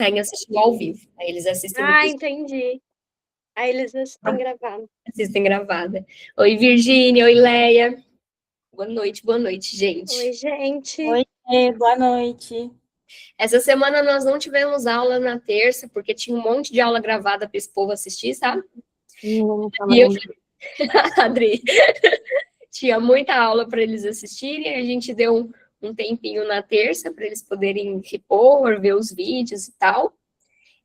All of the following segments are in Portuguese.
conseguem assistir ao vivo. Aí eles assistem Ah, entendi. Aí eles assistem gravado. Assistem gravada. Oi, Virgínia. Oi, Leia. Boa noite, gente. Oi, gente. Oi, boa noite. Essa semana nós não tivemos aula na terça, porque tinha um monte de aula gravada para esse povo assistir, sabe? E eu, Adri, tinha muita aula para eles assistirem, a gente deu um tempinho na terça para eles poderem repor, ver os vídeos e tal.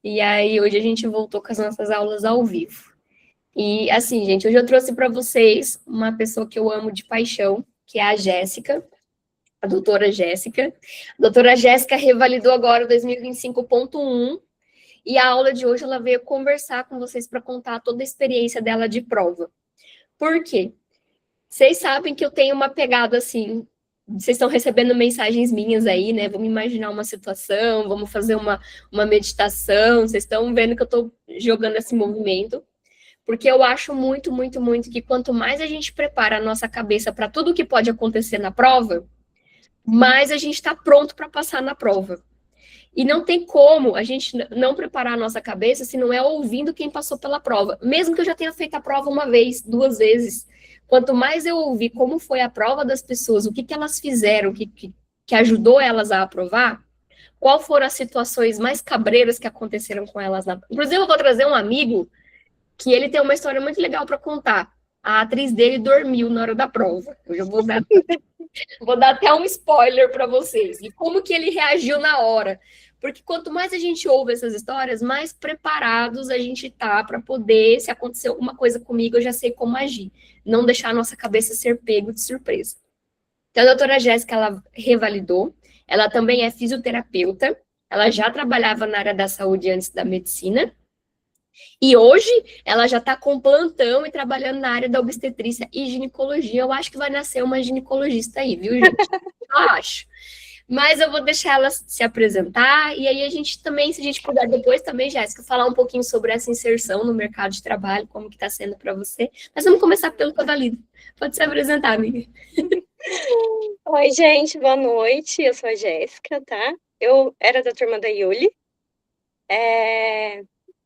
E aí hoje a gente voltou com as nossas aulas ao vivo. E assim, gente, hoje eu trouxe para vocês uma pessoa que eu amo de paixão, que é a Jéssica, a doutora Jéssica. A doutora Jéssica revalidou agora o 2025.1 e a aula de hoje ela veio conversar com vocês para contar toda a experiência dela de prova. Por quê? Vocês sabem que eu tenho uma pegada assim. Vocês estão recebendo mensagens minhas aí, né? Vamos imaginar uma situação, vamos fazer uma meditação. Vocês estão vendo que eu estou jogando esse movimento. Porque eu acho muito, muito, muito que quanto mais a gente prepara a nossa cabeça para tudo que pode acontecer na prova, mais a gente está pronto para passar na prova. E não tem como a gente não preparar a nossa cabeça se não é ouvindo quem passou pela prova. Mesmo que eu já tenha feito a prova uma vez, duas vezes. Quanto mais eu ouvir como foi a prova das pessoas, o que elas fizeram, que ajudou elas a aprovar, qual foram as situações mais cabreiras que aconteceram com elas. Inclusive, eu vou trazer um amigo que ele tem uma história muito legal para contar. A atriz dele dormiu na hora da prova. Eu já vou dar até um spoiler para vocês. E como que ele reagiu na hora. Porque quanto mais a gente ouve essas histórias, mais preparados a gente tá para poder, se acontecer alguma coisa comigo, eu já sei como agir. Não deixar a nossa cabeça ser pego de surpresa. Então, a doutora Jéssica, ela revalidou. Ela também é fisioterapeuta. Ela já trabalhava na área da saúde antes da medicina. E hoje ela já está com plantão e trabalhando na área da obstetrícia e ginecologia. Eu acho que vai nascer uma ginecologista aí, viu, gente? Eu acho. Mas eu vou deixar ela se apresentar e aí a gente também, se a gente puder depois também, Jéssica, falar um pouquinho sobre essa inserção no mercado de trabalho, como que está sendo para você. Mas vamos começar pelo Cavalido. Pode se apresentar, amiga. Oi, gente, boa noite. Eu sou a Jéssica, tá? Eu era da turma da Yuli.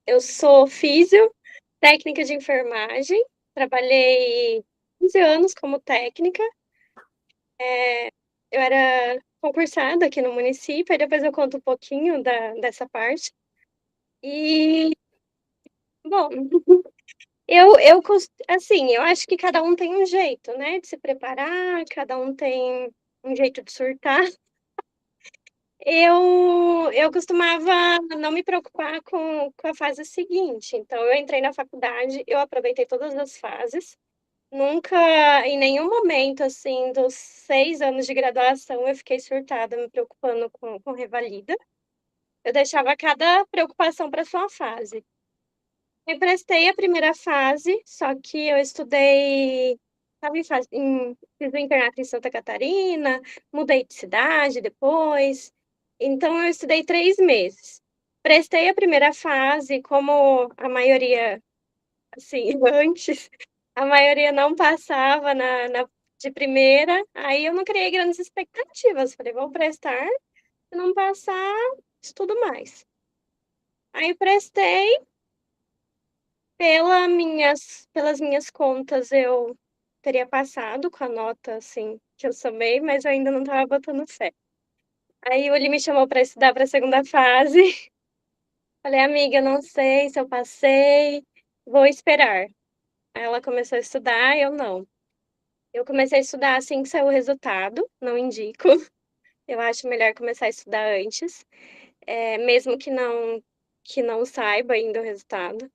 Eu sou físio, técnica de enfermagem. Trabalhei 15 anos como técnica. Eu era concursada aqui no município, aí depois eu conto um pouquinho dessa parte. E, bom, assim, eu acho que cada um tem um jeito, né, de se preparar, cada um tem um jeito de surtar. Eu costumava não me preocupar com a fase seguinte. Então, eu entrei na faculdade, eu aproveitei todas as fases. Nunca, em nenhum momento, assim, dos 6 anos de graduação, eu fiquei surtada, me preocupando com revalida. Eu deixava cada preocupação para sua fase. Eu prestei a primeira fase, só que eu estudei, sabe, fiz o internato em Santa Catarina, mudei de cidade depois. Então, eu estudei 3 meses. Prestei a primeira fase, como a maioria, assim, antes, a maioria não passava de primeira, aí eu não criei grandes expectativas. Falei, vou prestar, se não passar, estudo mais. Aí prestei, pelas minhas contas, eu teria passado com a nota, assim, que eu somei, mas eu ainda não estava botando fé. Aí o Eli me chamou para estudar para a segunda fase. Falei, amiga, não sei se eu passei, vou esperar. Aí ela começou a estudar, eu não. Eu comecei a estudar assim que saiu o resultado, não indico. Eu acho melhor começar a estudar antes, mesmo que não saiba ainda o resultado.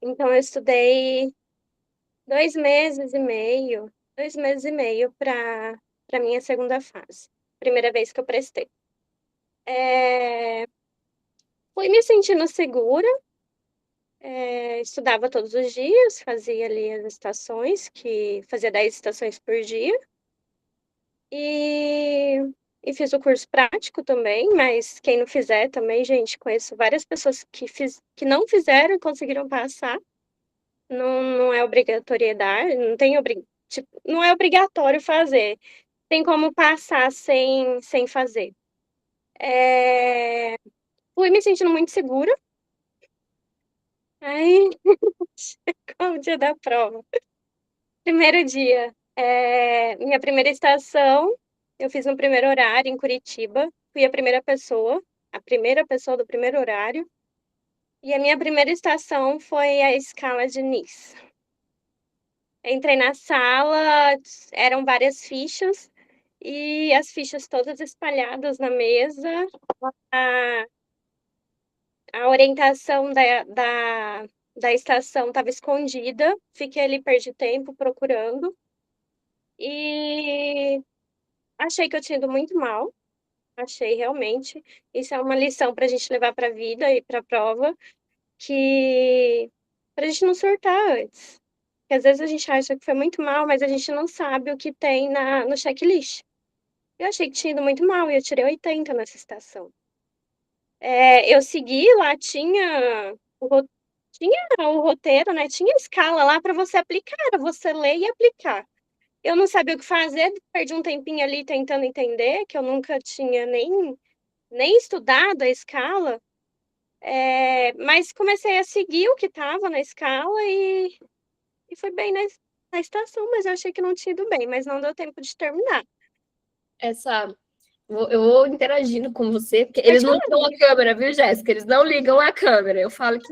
Então eu estudei 2 meses e meio para minha segunda fase. Primeira vez que eu prestei. Fui me sentindo segura, estudava todos os dias, fazia ali as estações, que fazia 10 estações por dia. E fiz o curso prático também, mas quem não fizer também, gente, conheço várias pessoas que não fizeram e conseguiram passar. Não é obrigatoriedade, tipo, não é obrigatório fazer. Tem como passar sem fazer. Fui me sentindo muito segura. Aí, chegou o dia da prova. Primeiro dia, minha primeira estação, eu fiz no primeiro horário em Curitiba. Fui a primeira pessoa do primeiro horário. E a minha primeira estação foi a escala de Nice. Entrei na sala, eram várias fichas, e as fichas todas espalhadas na mesa. A, a orientação da estação estava escondida, fiquei ali, perdi tempo procurando. E achei que eu tinha ido muito mal, achei realmente. Isso é uma lição para a gente levar para a vida e para a prova, que para a gente não surtar antes. Porque às vezes a gente acha que foi muito mal, mas a gente não sabe o que tem no checklist. Eu achei que tinha ido muito mal e eu tirei 80 nessa estação. Eu segui lá, tinha o roteiro, né? Tinha escala lá para você aplicar, era você ler e aplicar. Eu não sabia o que fazer, perdi um tempinho ali tentando entender, que eu nunca tinha nem estudado a escala, mas comecei a seguir o que estava na escala e foi bem na estação, mas eu achei que não tinha ido bem, mas não deu tempo de terminar. Eu vou interagindo com você, porque eles não ligam a câmera, viu, Jéssica? Eles não ligam a câmera. Eu falo que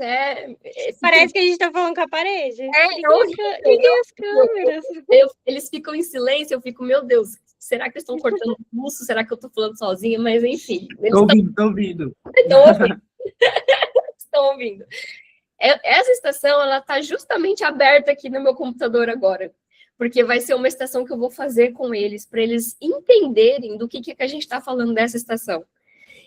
Parece que a gente tá falando com a parede. Liguem as câmeras. Eles ficam em silêncio, eu fico, meu Deus, será que eles estão cortando o pulso? Será que eu tô falando sozinha? Mas, enfim. Tô ouvindo. Estão ouvindo. Essa estação, ela tá justamente aberta aqui no meu computador agora. Porque vai ser uma estação que eu vou fazer com eles, para eles entenderem do que a gente está falando dessa estação.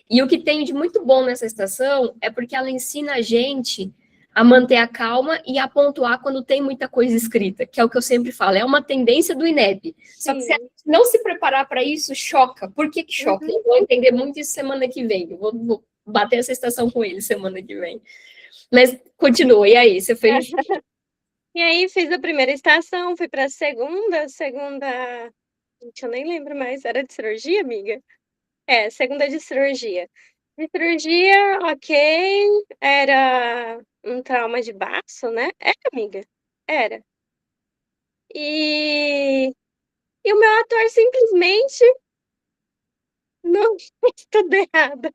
E o que tem de muito bom nessa estação é porque ela ensina a gente a manter a calma e a pontuar quando tem muita coisa escrita, que é o que eu sempre falo, é uma tendência do INEP. Só que se a gente não se preparar para isso, choca. Por que choca? Eu vou entender muito isso semana que vem. Eu vou bater essa estação com eles semana que vem. Mas continua, e aí? Você fez... E aí fiz a primeira estação, fui para a segunda, gente, eu nem lembro mais, era de cirurgia, amiga? Segunda de cirurgia. De cirurgia, ok, era um trauma de baço, né? Era, amiga? Era. E o meu ator simplesmente não fez tudo errado.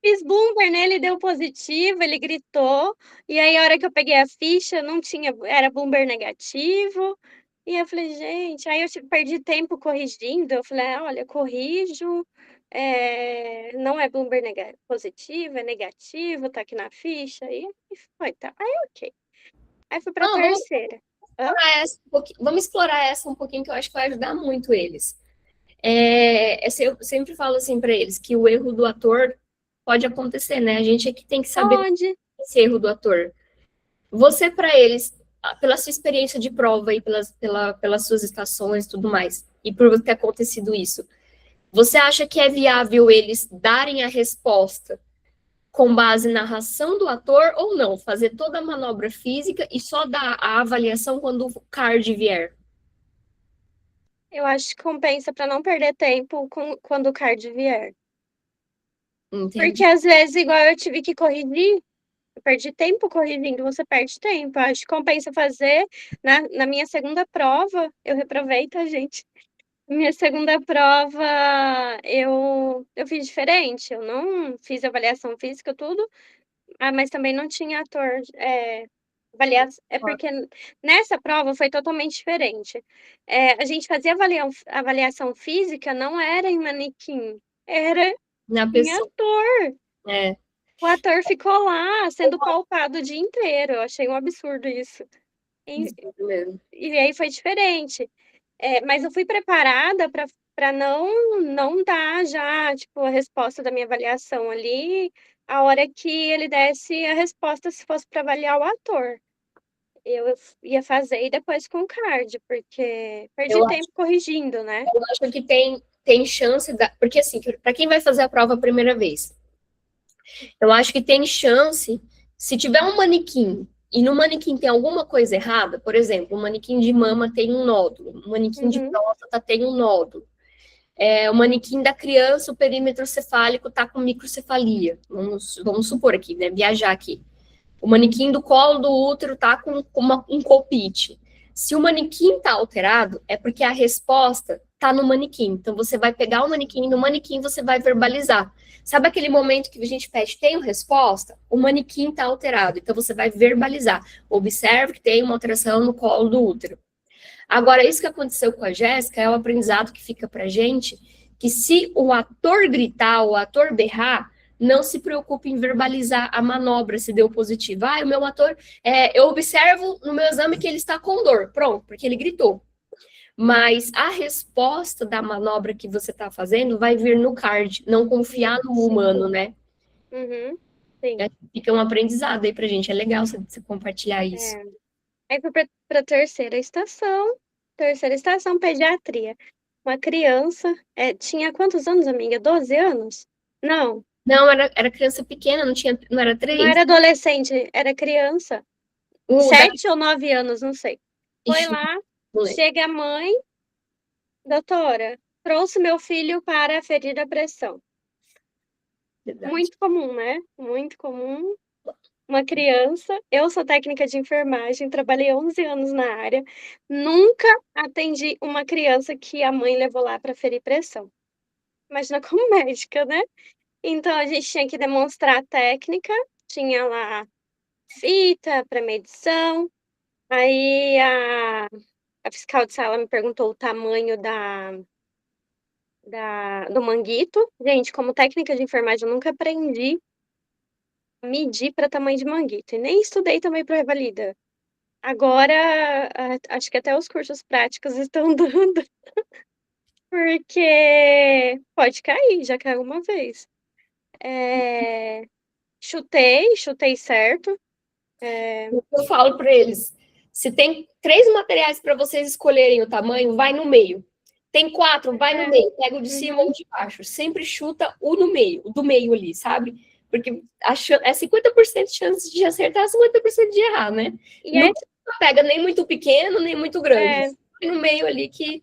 Fiz bumper nele, deu positivo, ele gritou. E aí, a hora que eu peguei a ficha, não tinha, era bumper negativo. E eu falei, gente, aí eu perdi tempo corrigindo. Eu falei, olha, corrijo, não é bumper positivo, é negativo, tá aqui na ficha. E foi, tá. Aí, ok. Aí fui pra terceira. Vamos explorar essa um pouquinho, que eu acho que vai ajudar muito eles. Eu sempre falo assim para eles, que o erro do ator pode acontecer, né? A gente é que tem que saber esse erro do ator. Você, para eles, pela sua experiência de prova e pelas suas estações e tudo mais, e por ter acontecido isso, você acha que é viável eles darem a resposta com base na narração do ator ou não? Fazer toda a manobra física e só dar a avaliação quando o card vier? Eu acho que compensa para não perder tempo quando o card vier. Entendi. Porque às vezes, igual eu tive que corrigir, eu perdi tempo corrigindo, você perde tempo. Eu acho que compensa fazer. Na minha segunda prova, eu reprovei, tá, gente? Minha segunda prova, eu fiz diferente. Eu não fiz avaliação física, tudo, mas também não tinha ator. Avaliação, porque nessa prova foi totalmente diferente. A gente fazia avaliação física, não era em manequim, era em ator. O ator ficou lá sendo palpado o dia inteiro. Eu achei um absurdo isso. E aí foi diferente. Mas eu fui preparada para não dar já, tipo, a resposta da minha avaliação ali, a hora que ele desse a resposta, se fosse para avaliar o ator. Eu ia fazer e depois com o card, porque perdi tempo corrigindo, né? Eu acho que tem chance, porque assim, para quem vai fazer a prova a primeira vez, eu acho que tem chance, se tiver um manequim e no manequim tem alguma coisa errada, por exemplo, um manequim de mama tem um nódulo, um manequim de próstata tem um nódulo. O manequim da criança, o perímetro cefálico está com microcefalia. Vamos supor aqui, né? Viajar aqui. O manequim do colo do útero está com um colpite. Se o manequim está alterado, é porque a resposta está no manequim. Então, você vai pegar o manequim, no manequim você vai verbalizar. Sabe aquele momento que a gente pede, tenho resposta? O manequim está alterado, então você vai verbalizar. Observe que tem uma alteração no colo do útero. Agora, isso que aconteceu com a Jéssica é o aprendizado que fica pra gente, que se o ator gritar, o ator berrar, não se preocupe em verbalizar a manobra, se deu positivo. O meu ator, eu observo no meu exame que ele está com dor. Pronto, porque ele gritou. Mas a resposta da manobra que você está fazendo vai vir no card, não confiar no humano, né? Uhum. Sim. Fica um aprendizado aí pra gente, é legal você compartilhar isso. Aí fui para terceira estação, pediatria. Uma criança, tinha quantos anos, amiga? 12 anos? Não. Não, era criança pequena, não era 3? Não era adolescente, era criança. 7 ou 9 anos, não sei. Foi lá, chega a mãe, doutora, trouxe meu filho para aferir a pressão. Verdade. Muito comum, né? Muito comum. Uma criança, eu sou técnica de enfermagem, trabalhei 11 anos na área, nunca atendi uma criança que a mãe levou lá para aferir pressão. Imagina como médica, né? Então, a gente tinha que demonstrar a técnica, tinha lá fita para medição, aí a fiscal de sala me perguntou o tamanho do manguito. Gente, como técnica de enfermagem, eu nunca aprendi a medir para tamanho de manguito, e nem estudei também para Revalida. Agora, acho que até os cursos práticos estão dando, porque pode cair, já caiu uma vez. Chutei certo. Eu falo para eles, se tem 3 materiais para vocês escolherem o tamanho, vai no meio. Tem 4, vai no meio, pega o de cima ou o de baixo. Sempre chuta o no meio, o do meio ali, sabe? Porque é 50% de chance de acertar, 50% de errar, né? E não pega nem muito pequeno, nem muito grande. No meio ali que...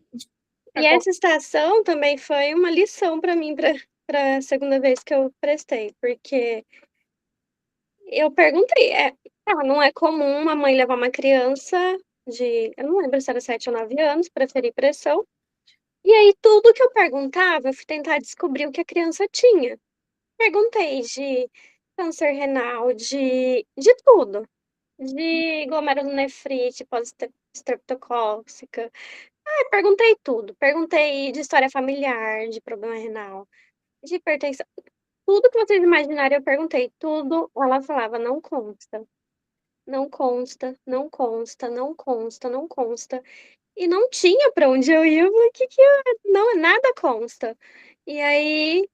E essa estação também foi uma lição para mim, para a segunda vez que eu prestei, porque eu perguntei, não é comum uma mãe levar uma criança eu não lembro se era 7 ou 9 anos, para ferir pressão. E aí, tudo que eu perguntava, eu fui tentar descobrir o que a criança tinha. Perguntei de câncer renal, de tudo. De glomerulonefrite, pós-estreptocóxica. Perguntei tudo. Perguntei de história familiar, de problema renal, de hipertensão. Tudo que vocês imaginarem, eu perguntei. Tudo, ela falava, não consta. Não consta, não consta, não consta, não consta. E não tinha para onde eu ir. Eu falei, que é? Não, nada consta. E aí,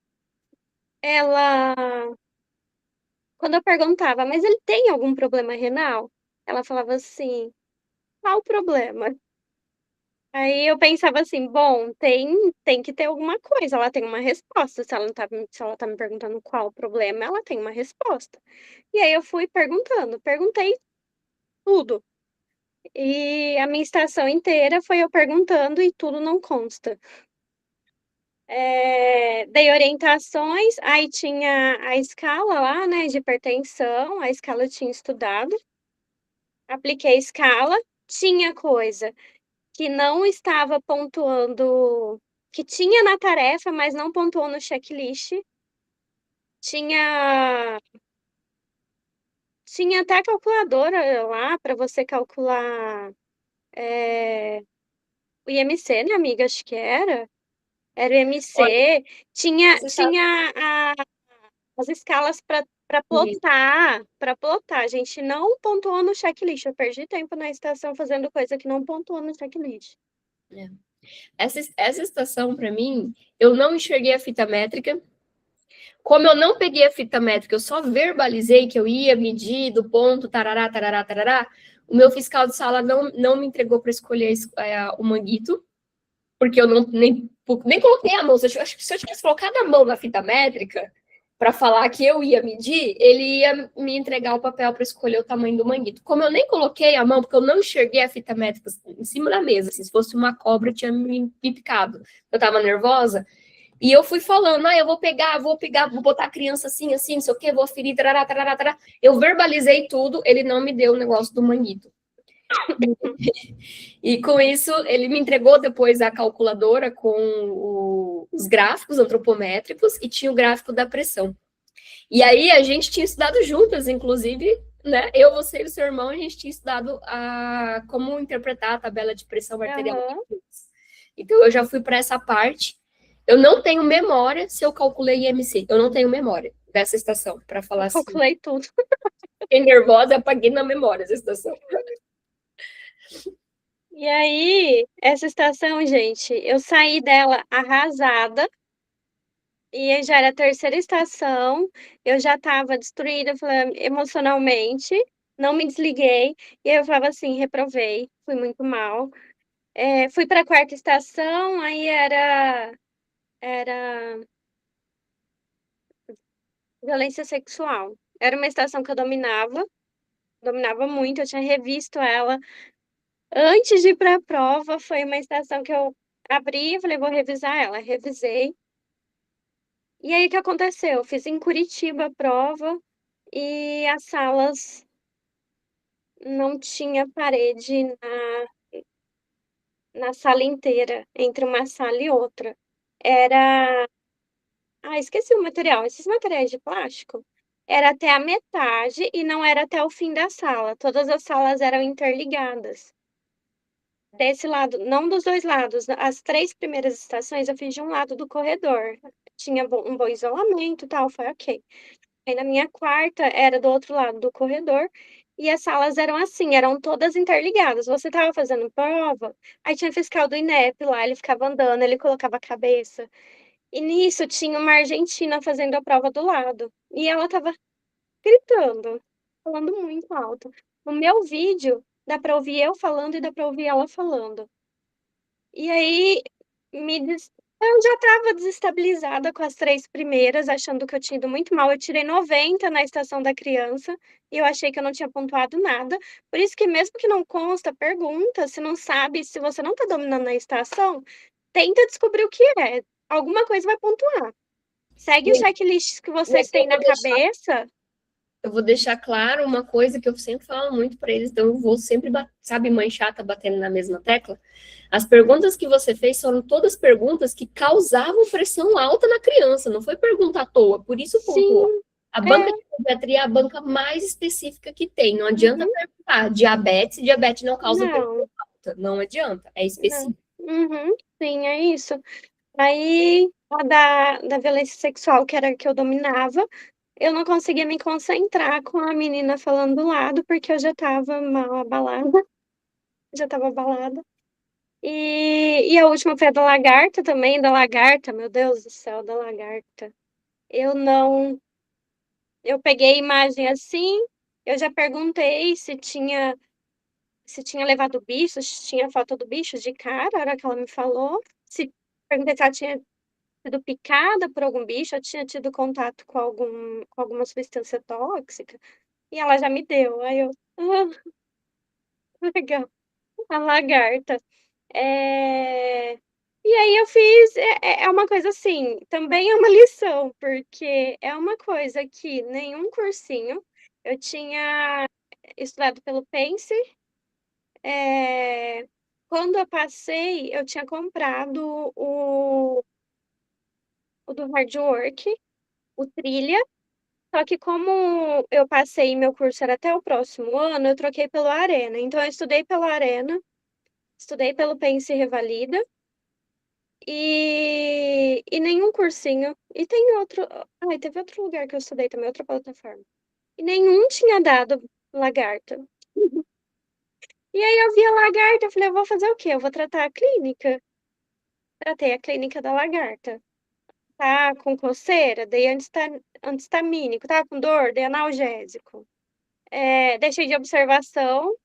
quando eu perguntava, mas ele tem algum problema renal? Ela falava assim, qual o problema? Aí eu pensava assim, bom, tem que ter alguma coisa, ela tem uma resposta. Se ela tá me perguntando qual o problema, ela tem uma resposta. E aí eu fui perguntei tudo. E a minha estação inteira foi eu perguntando e tudo não consta. Dei orientações, aí tinha a escala lá, né, de hipertensão, a escala eu tinha estudado, apliquei a escala, tinha coisa que não estava pontuando, que tinha na tarefa, mas não pontuou no checklist, tinha até calculadora lá para você calcular o IMC, né, amiga? Acho que era o IMC. Olha, tinha as escalas para plotar. A gente não pontuou no checklist. Eu perdi tempo na estação fazendo coisa que não pontuou no checklist. Essa estação, para mim, eu não enxerguei a fita métrica. Como eu não peguei a fita métrica, eu só verbalizei que eu ia medir do ponto, tarará, tarará, tarará. O meu fiscal de sala não me entregou para escolher o manguito, porque eu nem coloquei a mão. Acho que se eu tivesse colocado a mão na fita métrica, para falar que eu ia medir, ele ia me entregar o papel para escolher o tamanho do manguito. Como eu nem coloquei a mão, porque eu não enxerguei a fita métrica em cima da mesa, assim, se fosse uma cobra, tinha me picado. Eu estava nervosa. E eu fui falando, eu vou pegar, vou botar a criança assim, assim, não sei o quê, vou ferir, tarará, tarará, tarará. Eu verbalizei tudo, ele não me deu o negócio do manguito. E com isso, ele me entregou depois a calculadora com os gráficos antropométricos e tinha o gráfico da pressão. E aí a gente tinha estudado juntas, inclusive, né? Eu, você e o seu irmão, a gente tinha estudado como interpretar a tabela de pressão arterial. Uhum. Então eu já fui para essa parte. Eu não tenho memória se eu calculei IMC. Eu não tenho memória dessa estação, para falar assim. Calculei tudo. Fiquei nervosa, apaguei na memória essa estação. E aí, essa estação, gente, eu saí dela arrasada. E aí já era a terceira estação, eu já estava destruída emocionalmente, não me desliguei, e aí eu falava assim, reprovei, fui muito mal. Fui para a quarta estação, aí era violência sexual. Era uma estação que eu dominava muito, eu tinha revisto ela. Antes de ir para a prova, foi uma estação que eu abri e falei, vou revisar ela. Revisei. E aí, o que aconteceu? Eu fiz em Curitiba a prova e as salas não tinha parede na sala inteira, entre uma sala e outra. Era. Ah, esqueci o material. Esses materiais de plástico. Era até a metade e não era até o fim da sala. Todas as salas eram interligadas. Desse lado, não dos dois lados. As três primeiras estações eu fiz de um lado do corredor. Tinha um bom isolamento e tal, foi ok. Aí na minha quarta era do outro lado do corredor e as salas eram assim, eram todas interligadas. Você estava fazendo prova, aí tinha fiscal do INEP lá, ele ficava andando, ele colocava a cabeça. E nisso tinha uma argentina fazendo a prova do lado. E ela estava gritando, falando muito alto. No meu vídeo, dá para ouvir eu falando e dá para ouvir ela falando. E aí eu já estava desestabilizada com as três primeiras, achando que eu tinha ido muito mal. Eu tirei 90 na estação da criança e eu achei que eu não tinha pontuado nada. Por isso que mesmo que não consta, pergunta, se não sabe, se você não está dominando a estação, tenta descobrir o que é. Alguma coisa vai pontuar. Segue o checklist que você tem na cabeça. Eu vou deixar claro uma coisa que eu sempre falo muito para eles, então eu vou sempre, sabe, mãe chata batendo na mesma tecla? As perguntas que você fez foram todas perguntas que causavam pressão alta na criança, não foi pergunta à toa, por isso pontuou. A banca de pediatria é a banca mais específica que tem, não adianta perguntar diabetes, diabetes não causa pressão alta, não adianta, é específico. Sim, é isso. Aí, a da violência sexual, que era a que eu dominava, eu não conseguia me concentrar com a menina falando do lado, porque eu já estava mal abalada. Já estava abalada. E a última foi a da lagarta também, da lagarta, meu Deus do céu, da lagarta. Eu não. Eu peguei a imagem assim, eu já perguntei se tinha levado o bicho, se tinha foto do bicho de cara, a hora que ela me falou. Perguntei se ela tinha sido picada por algum bicho, eu tinha tido contato com alguma substância tóxica, e ela já me deu. Aí eu, legal, a lagarta. É... E aí eu fiz, é uma coisa assim, também é uma lição, porque é uma coisa que nenhum cursinho, eu tinha estudado pelo Pense, quando eu passei, eu tinha comprado o do Hard Work, o Trilha. Só que como eu passei e meu curso era até o próximo ano, eu troquei pelo Arena. Então eu estudei pelo Arena, estudei pelo Pense Revalida e nenhum cursinho. E tem outro. Ai, teve outro lugar que eu estudei também, outra plataforma. E nenhum tinha dado lagarta. E aí eu vi a lagarta, eu falei, eu vou fazer o quê? Eu vou tratar a clínica. Tratei a clínica da lagarta. Tá com coceira, dei antistamínico, tá com dor, dei analgésico. Deixei de observação.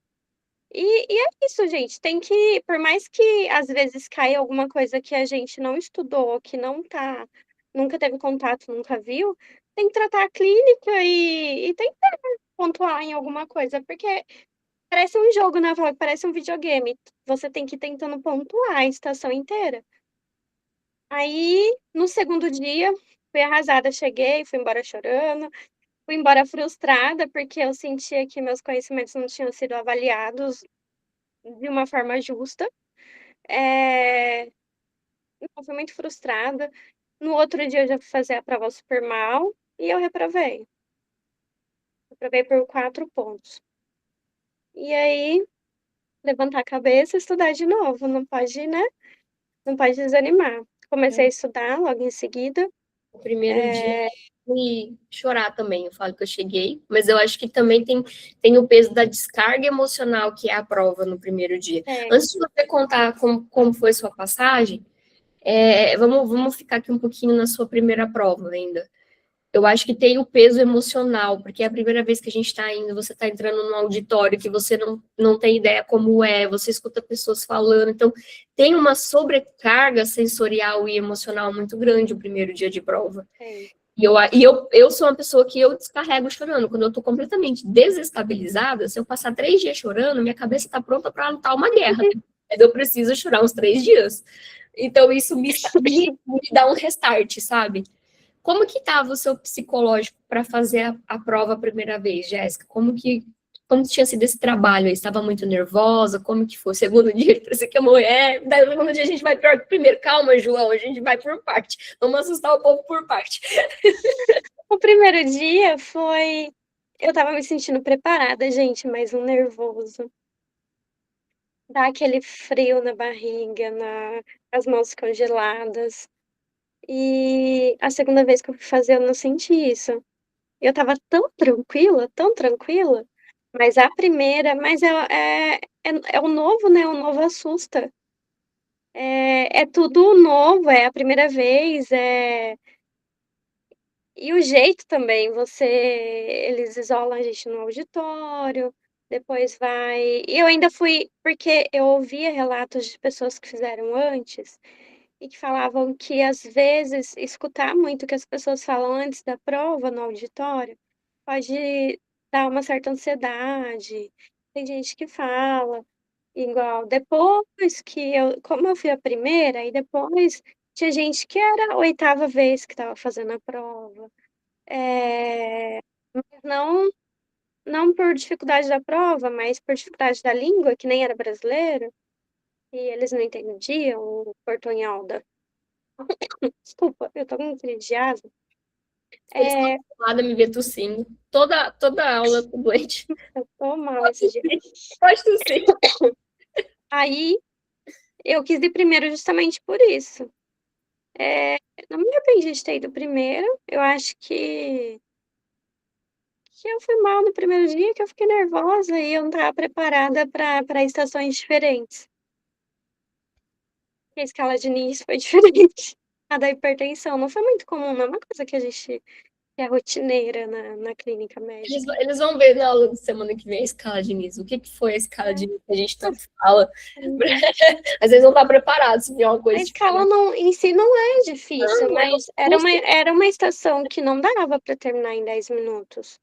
E é isso, gente. Tem que, por mais que às vezes caia alguma coisa que a gente não estudou, que não tá, nunca teve contato, nunca viu, tem que tratar a clínica e tentar pontuar em alguma coisa, porque parece um jogo, né, Flávia? Parece um videogame. Você tem que ir tentando pontuar a estação inteira. Aí, no segundo dia, fui arrasada, cheguei, fui embora chorando, fui embora frustrada, porque eu sentia que meus conhecimentos não tinham sido avaliados de uma forma justa. Eu fui muito frustrada. No outro dia eu já fui fazer a prova super mal e eu reprovei. Reprovei por 4 pontos. E aí, levantar a cabeça e estudar de novo. Não pode, né? Não pode desanimar. Comecei a estudar logo em seguida. O primeiro dia e chorar também, eu falo que eu cheguei, mas eu acho que também tem o peso da descarga emocional que é a prova no primeiro dia. Antes de você contar como foi sua passagem, vamos ficar aqui um pouquinho na sua primeira prova ainda. Eu acho que tem o peso emocional, porque é a primeira vez que a gente está indo, você está entrando num auditório que você não tem ideia como é, você escuta pessoas falando, então tem uma sobrecarga sensorial e emocional muito grande o primeiro dia de prova. E eu sou uma pessoa que eu descarrego chorando. Quando eu tô completamente desestabilizada, se eu passar 3 dias chorando, minha cabeça tá pronta para lutar uma guerra. Mas eu preciso chorar uns 3 dias. Então isso me dá um restart, sabe? Como que estava o seu psicológico para fazer a prova a primeira vez, Jéssica? Como tinha sido esse trabalho? Eu estava muito nervosa? Como que foi? Segundo dia, parecia que ia morrer. Daí, no segundo dia, a gente vai pior que o primeiro. Calma, João, a gente vai por parte. Vamos assustar o povo por parte. O primeiro dia foi... Eu tava me sentindo preparada, gente, mas um nervoso. Dá aquele frio na barriga, as mãos congeladas. E a segunda vez que eu fui fazer, eu não senti isso. Eu tava tão tranquila, mas a primeira, mas é o novo, né? O novo assusta. É tudo novo, é a primeira vez, e o jeito também, eles isolam a gente no auditório, depois vai. E eu ainda fui, porque eu ouvia relatos de pessoas que fizeram antes e que falavam que às vezes escutar muito o que as pessoas falam antes da prova no auditório pode dar uma certa ansiedade. Tem gente que fala, igual depois como eu fui a primeira, e depois tinha gente que era a 8ª vez que estava fazendo a prova. Mas não por dificuldade da prova, mas por dificuldade da língua, que nem era brasileiro, e eles não entendiam o portunhol da... Desculpa, eu tô com crise de asma. Eles estão acostumados a me ver tossindo. Toda aula eu tô doente. Eu tô mal esse dia. Pode tossir. Aí, eu quis ir primeiro justamente por isso. Não me arrependi de ter ido primeiro. Eu acho que eu fui mal no primeiro dia, que eu fiquei nervosa e eu não estava preparada para estações diferentes. A escala de Nice foi diferente. A da hipertensão não foi muito comum, não é uma coisa que a gente que é rotineira na clínica médica. Eles vão ver na aula de semana que vem a escala de Nice. O que foi a escala de Nice que a gente tanto fala? Às vezes não tá preparado se vier uma coisa A escala em si não é difícil, mas era uma estação que não dava para terminar em 10 minutos.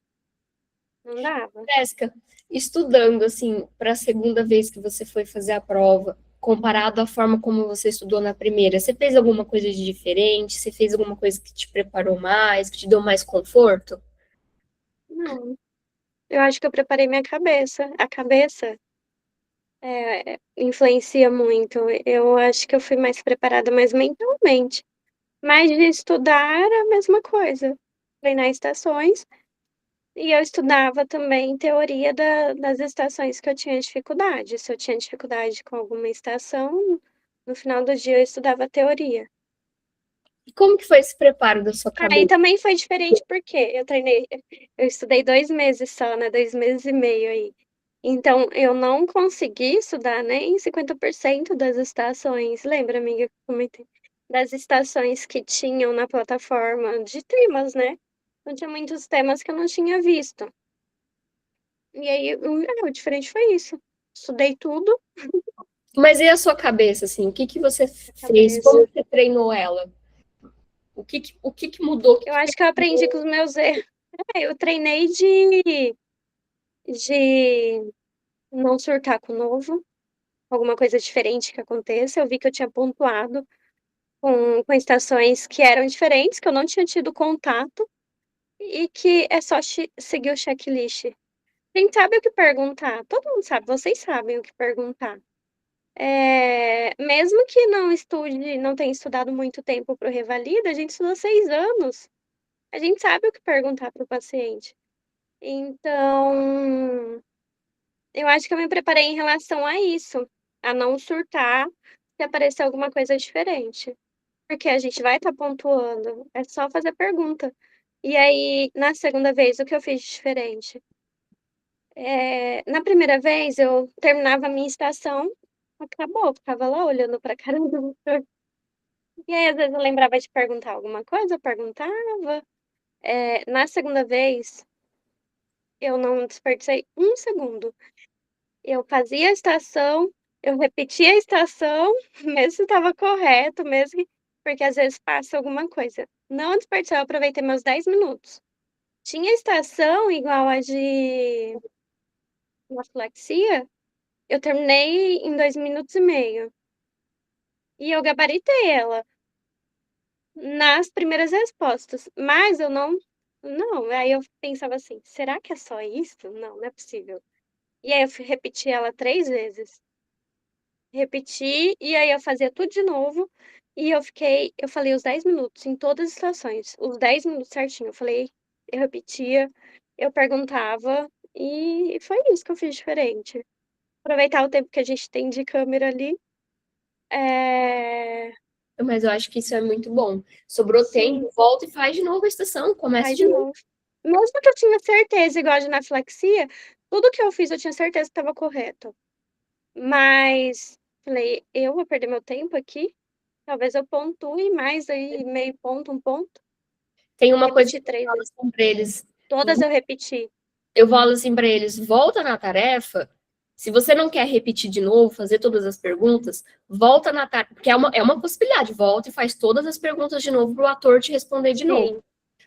Não dava. Jéssica, estudando assim para a segunda vez que você foi fazer a prova, comparado à forma como você estudou na primeira, você fez alguma coisa de diferente? Você fez alguma coisa que te preparou mais, que te deu mais conforto? Não. Eu acho que eu preparei minha cabeça. A cabeça influencia muito. Eu acho que eu fui mais preparada mais mentalmente. Mas de estudar era a mesma coisa. Treinar estações. E eu estudava também teoria das estações que eu tinha dificuldade. Se eu tinha dificuldade com alguma estação, no final do dia eu estudava teoria. E como que foi esse preparo da sua cabeça? Aí também foi diferente porque eu estudei 2 meses só, né? 2 meses e meio aí. Então, eu não consegui estudar nem 50% das estações. Lembra, amiga, que eu comentei? Das estações que tinham na plataforma de temas, né? Então, tinha muitos temas que eu não tinha visto. E aí, o diferente foi isso. Estudei tudo. Mas e a sua cabeça, assim? O que você fez? Cabeça. Como você treinou ela? O que mudou? Eu acho que eu aprendi com os meus erros. Eu treinei de não surtar com o novo, alguma coisa diferente que aconteça. Eu vi que eu tinha pontuado com estações que eram diferentes, que eu não tinha tido contato, e que é só seguir o checklist. Quem sabe o que perguntar? Todo mundo sabe, vocês sabem o que perguntar. Mesmo que não estude, não tenha estudado muito tempo para o Revalida, a gente estudou 6 anos. A gente sabe o que perguntar para o paciente. Então, eu acho que eu me preparei em relação a isso, a não surtar se aparecer alguma coisa diferente. Porque a gente vai estar pontuando, é só fazer pergunta. E aí, na segunda vez, o que eu fiz de diferente? Na primeira vez, eu terminava a minha estação, acabou, ficava lá olhando para a cara do doutor. E aí, às vezes, eu lembrava de perguntar alguma coisa, eu perguntava. Na segunda vez, eu não desperdicei um segundo. Eu fazia a estação, eu repetia a estação, mesmo se estava correto, mesmo porque às vezes passa alguma coisa. Não desperdiçar, eu aproveitei meus 10 minutos. Tinha estação igual a de anafilaxia, eu terminei em 2 minutos e meio. E eu gabaritei ela nas primeiras respostas, mas eu não, aí eu pensava assim: "Será que é só isso? Não, não é possível". E aí eu repeti ela 3 vezes. Repeti, e aí eu fazia tudo de novo, e eu falei os 10 minutos em todas as estações, os 10 minutos certinho, eu repetia, eu perguntava, e foi isso que eu fiz diferente. Aproveitar o tempo que a gente tem de câmera ali, eh, Mas eu acho que isso é muito bom. Sobrou sim, tempo, volta e faz de novo a estação, começa faz de de novo. novo. Mesmo que eu tinha certeza, igual de anafilaxia, tudo que eu fiz eu tinha certeza que estava correto, mas falei: "Eu vou perder meu tempo aqui?". Talvez eu pontue mais aí, meio ponto, 1 ponto. Tem uma coisa que Repeti eu 3 falo vezes. assim para eles, Todas eu repeti. eu falo assim para eles, volta na tarefa. Se você não quer repetir de novo, fazer todas as perguntas, volta na tarefa, porque é uma possibilidade, volta e faz todas as perguntas de novo para o ator te responder de novo. Sim,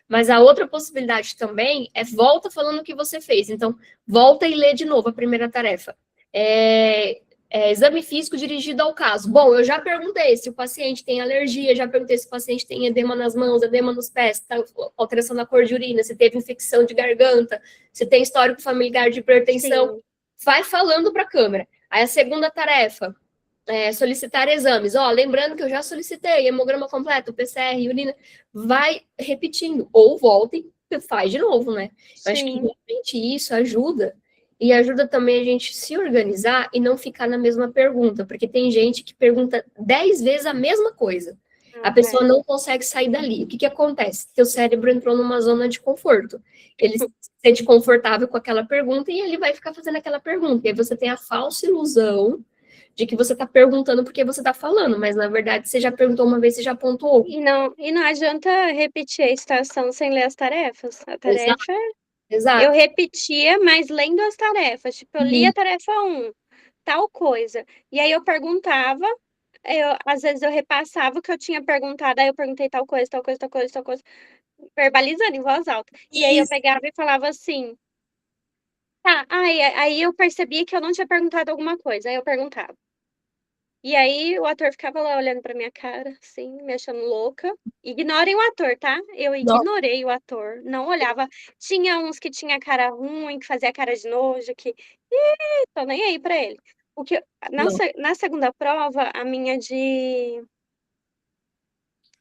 Mas a outra possibilidade também é volta falando o que você fez. Então, volta e lê de novo a primeira tarefa. Exame físico dirigido ao caso. Bom, eu já perguntei se o paciente tem alergia, já perguntei se o paciente tem edema nas mãos, edema nos pés, tá, alteração na cor de urina, se teve infecção de garganta, se tem histórico familiar de hipertensão. sim. Vai falando para a câmera. Aí a segunda tarefa, solicitar exames. Lembrando que eu já solicitei hemograma completo, PCR, urina. Vai repetindo. Ou voltem e faz de novo, né? Eu acho que Sim. realmente isso ajuda. E ajuda também a gente se organizar e não ficar na mesma pergunta. Porque tem gente que pergunta 10 vezes a mesma coisa. A pessoa não consegue sair dali. O que acontece? Seu cérebro entrou numa zona de conforto. Ele se sente confortável com aquela pergunta e ele vai ficar fazendo aquela pergunta. E aí você tem a falsa ilusão de que você está perguntando porque você está falando, mas na verdade você já perguntou uma vez, você já pontuou. E não adianta repetir a estação sem ler as tarefas. A Exato, tarefa, eu exato. repetia, mas lendo as tarefas. Tipo, eu li E a tarefa 1, tal coisa. E aí eu perguntava, às vezes eu repassava o que eu tinha perguntado, aí eu perguntei tal coisa, tal coisa, tal coisa, tal coisa, verbalizando em voz alta. E aí eu isso, pegava e falava assim: "Tá". Aí eu percebia que eu não tinha perguntado alguma coisa, aí eu perguntava. E aí o ator ficava lá olhando pra minha cara, assim, me achando louca. Ignorem o ator, tá? Eu nossa, ignorei o ator, não olhava. Tinha uns que tinha cara ruim, que fazia cara de nojo, que: "Ih, tô nem aí pra ele". O que não, na segunda prova, a minha de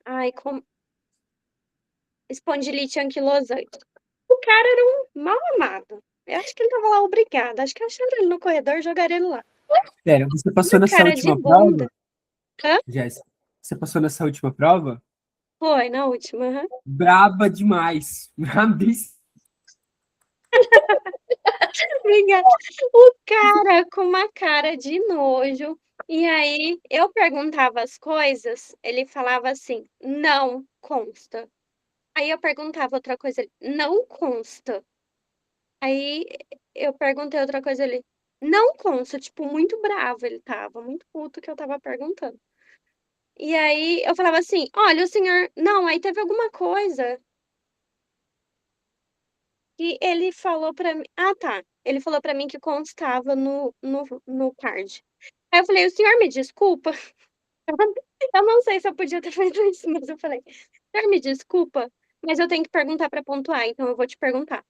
ai, espondilite anquilosante. O cara era um mal amado. Eu acho que ele estava lá obrigado, acho que acharam ele no corredor e jogaram ele lá. Pera, você passou Uma nessa cara de última bunda. prova, Hã? Jéssica? Você passou nessa última prova? Foi, na última, aham. Braba demais. Brabíssima. Obrigada. O cara com uma cara de nojo. E aí eu perguntava as coisas, ele falava assim: "Não consta". Aí eu perguntava outra coisa, ele: "Não consta". Aí eu perguntei outra coisa, ele: "Não consta", tipo, muito bravo ele estava, muito puto que eu estava perguntando. E aí eu falava assim: "Olha, o senhor não, aí teve alguma coisa que ele falou pra mim". Ah, tá. Ele falou pra mim que constava no card. Aí eu falei: "O senhor me desculpa". Eu não sei se eu podia ter feito isso, mas eu falei: "Senhor, me desculpa, mas eu tenho que perguntar para pontuar, então eu vou te perguntar".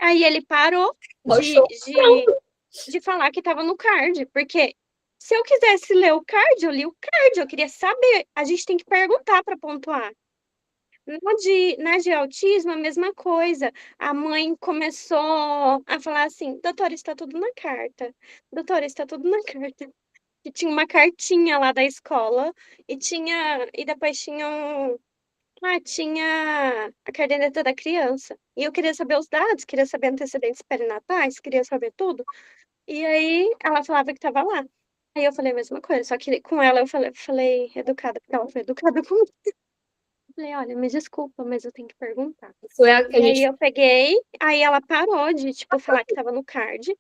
Aí ele parou de Poxa, de de falar que estava no card, porque se eu quisesse ler o card, eu li o card, eu queria saber, a gente tem que perguntar para pontuar. Na de autismo, a mesma coisa, a mãe começou a falar assim: "Doutora, está tudo na carta. Doutora, está tudo na carta". Que tinha uma cartinha lá da escola e depois tinha a caderneta da criança. E eu queria saber os dados, queria saber antecedentes perinatais, queria saber tudo. E aí ela falava que estava lá. Aí eu falei a mesma coisa, só que com ela eu falei educada, porque ela foi educada comigo. Eu falei: "Olha, me desculpa, mas eu tenho que perguntar". isso é o que a E aí gente. eu peguei, aí ela parou de, tipo, falar que estava no card.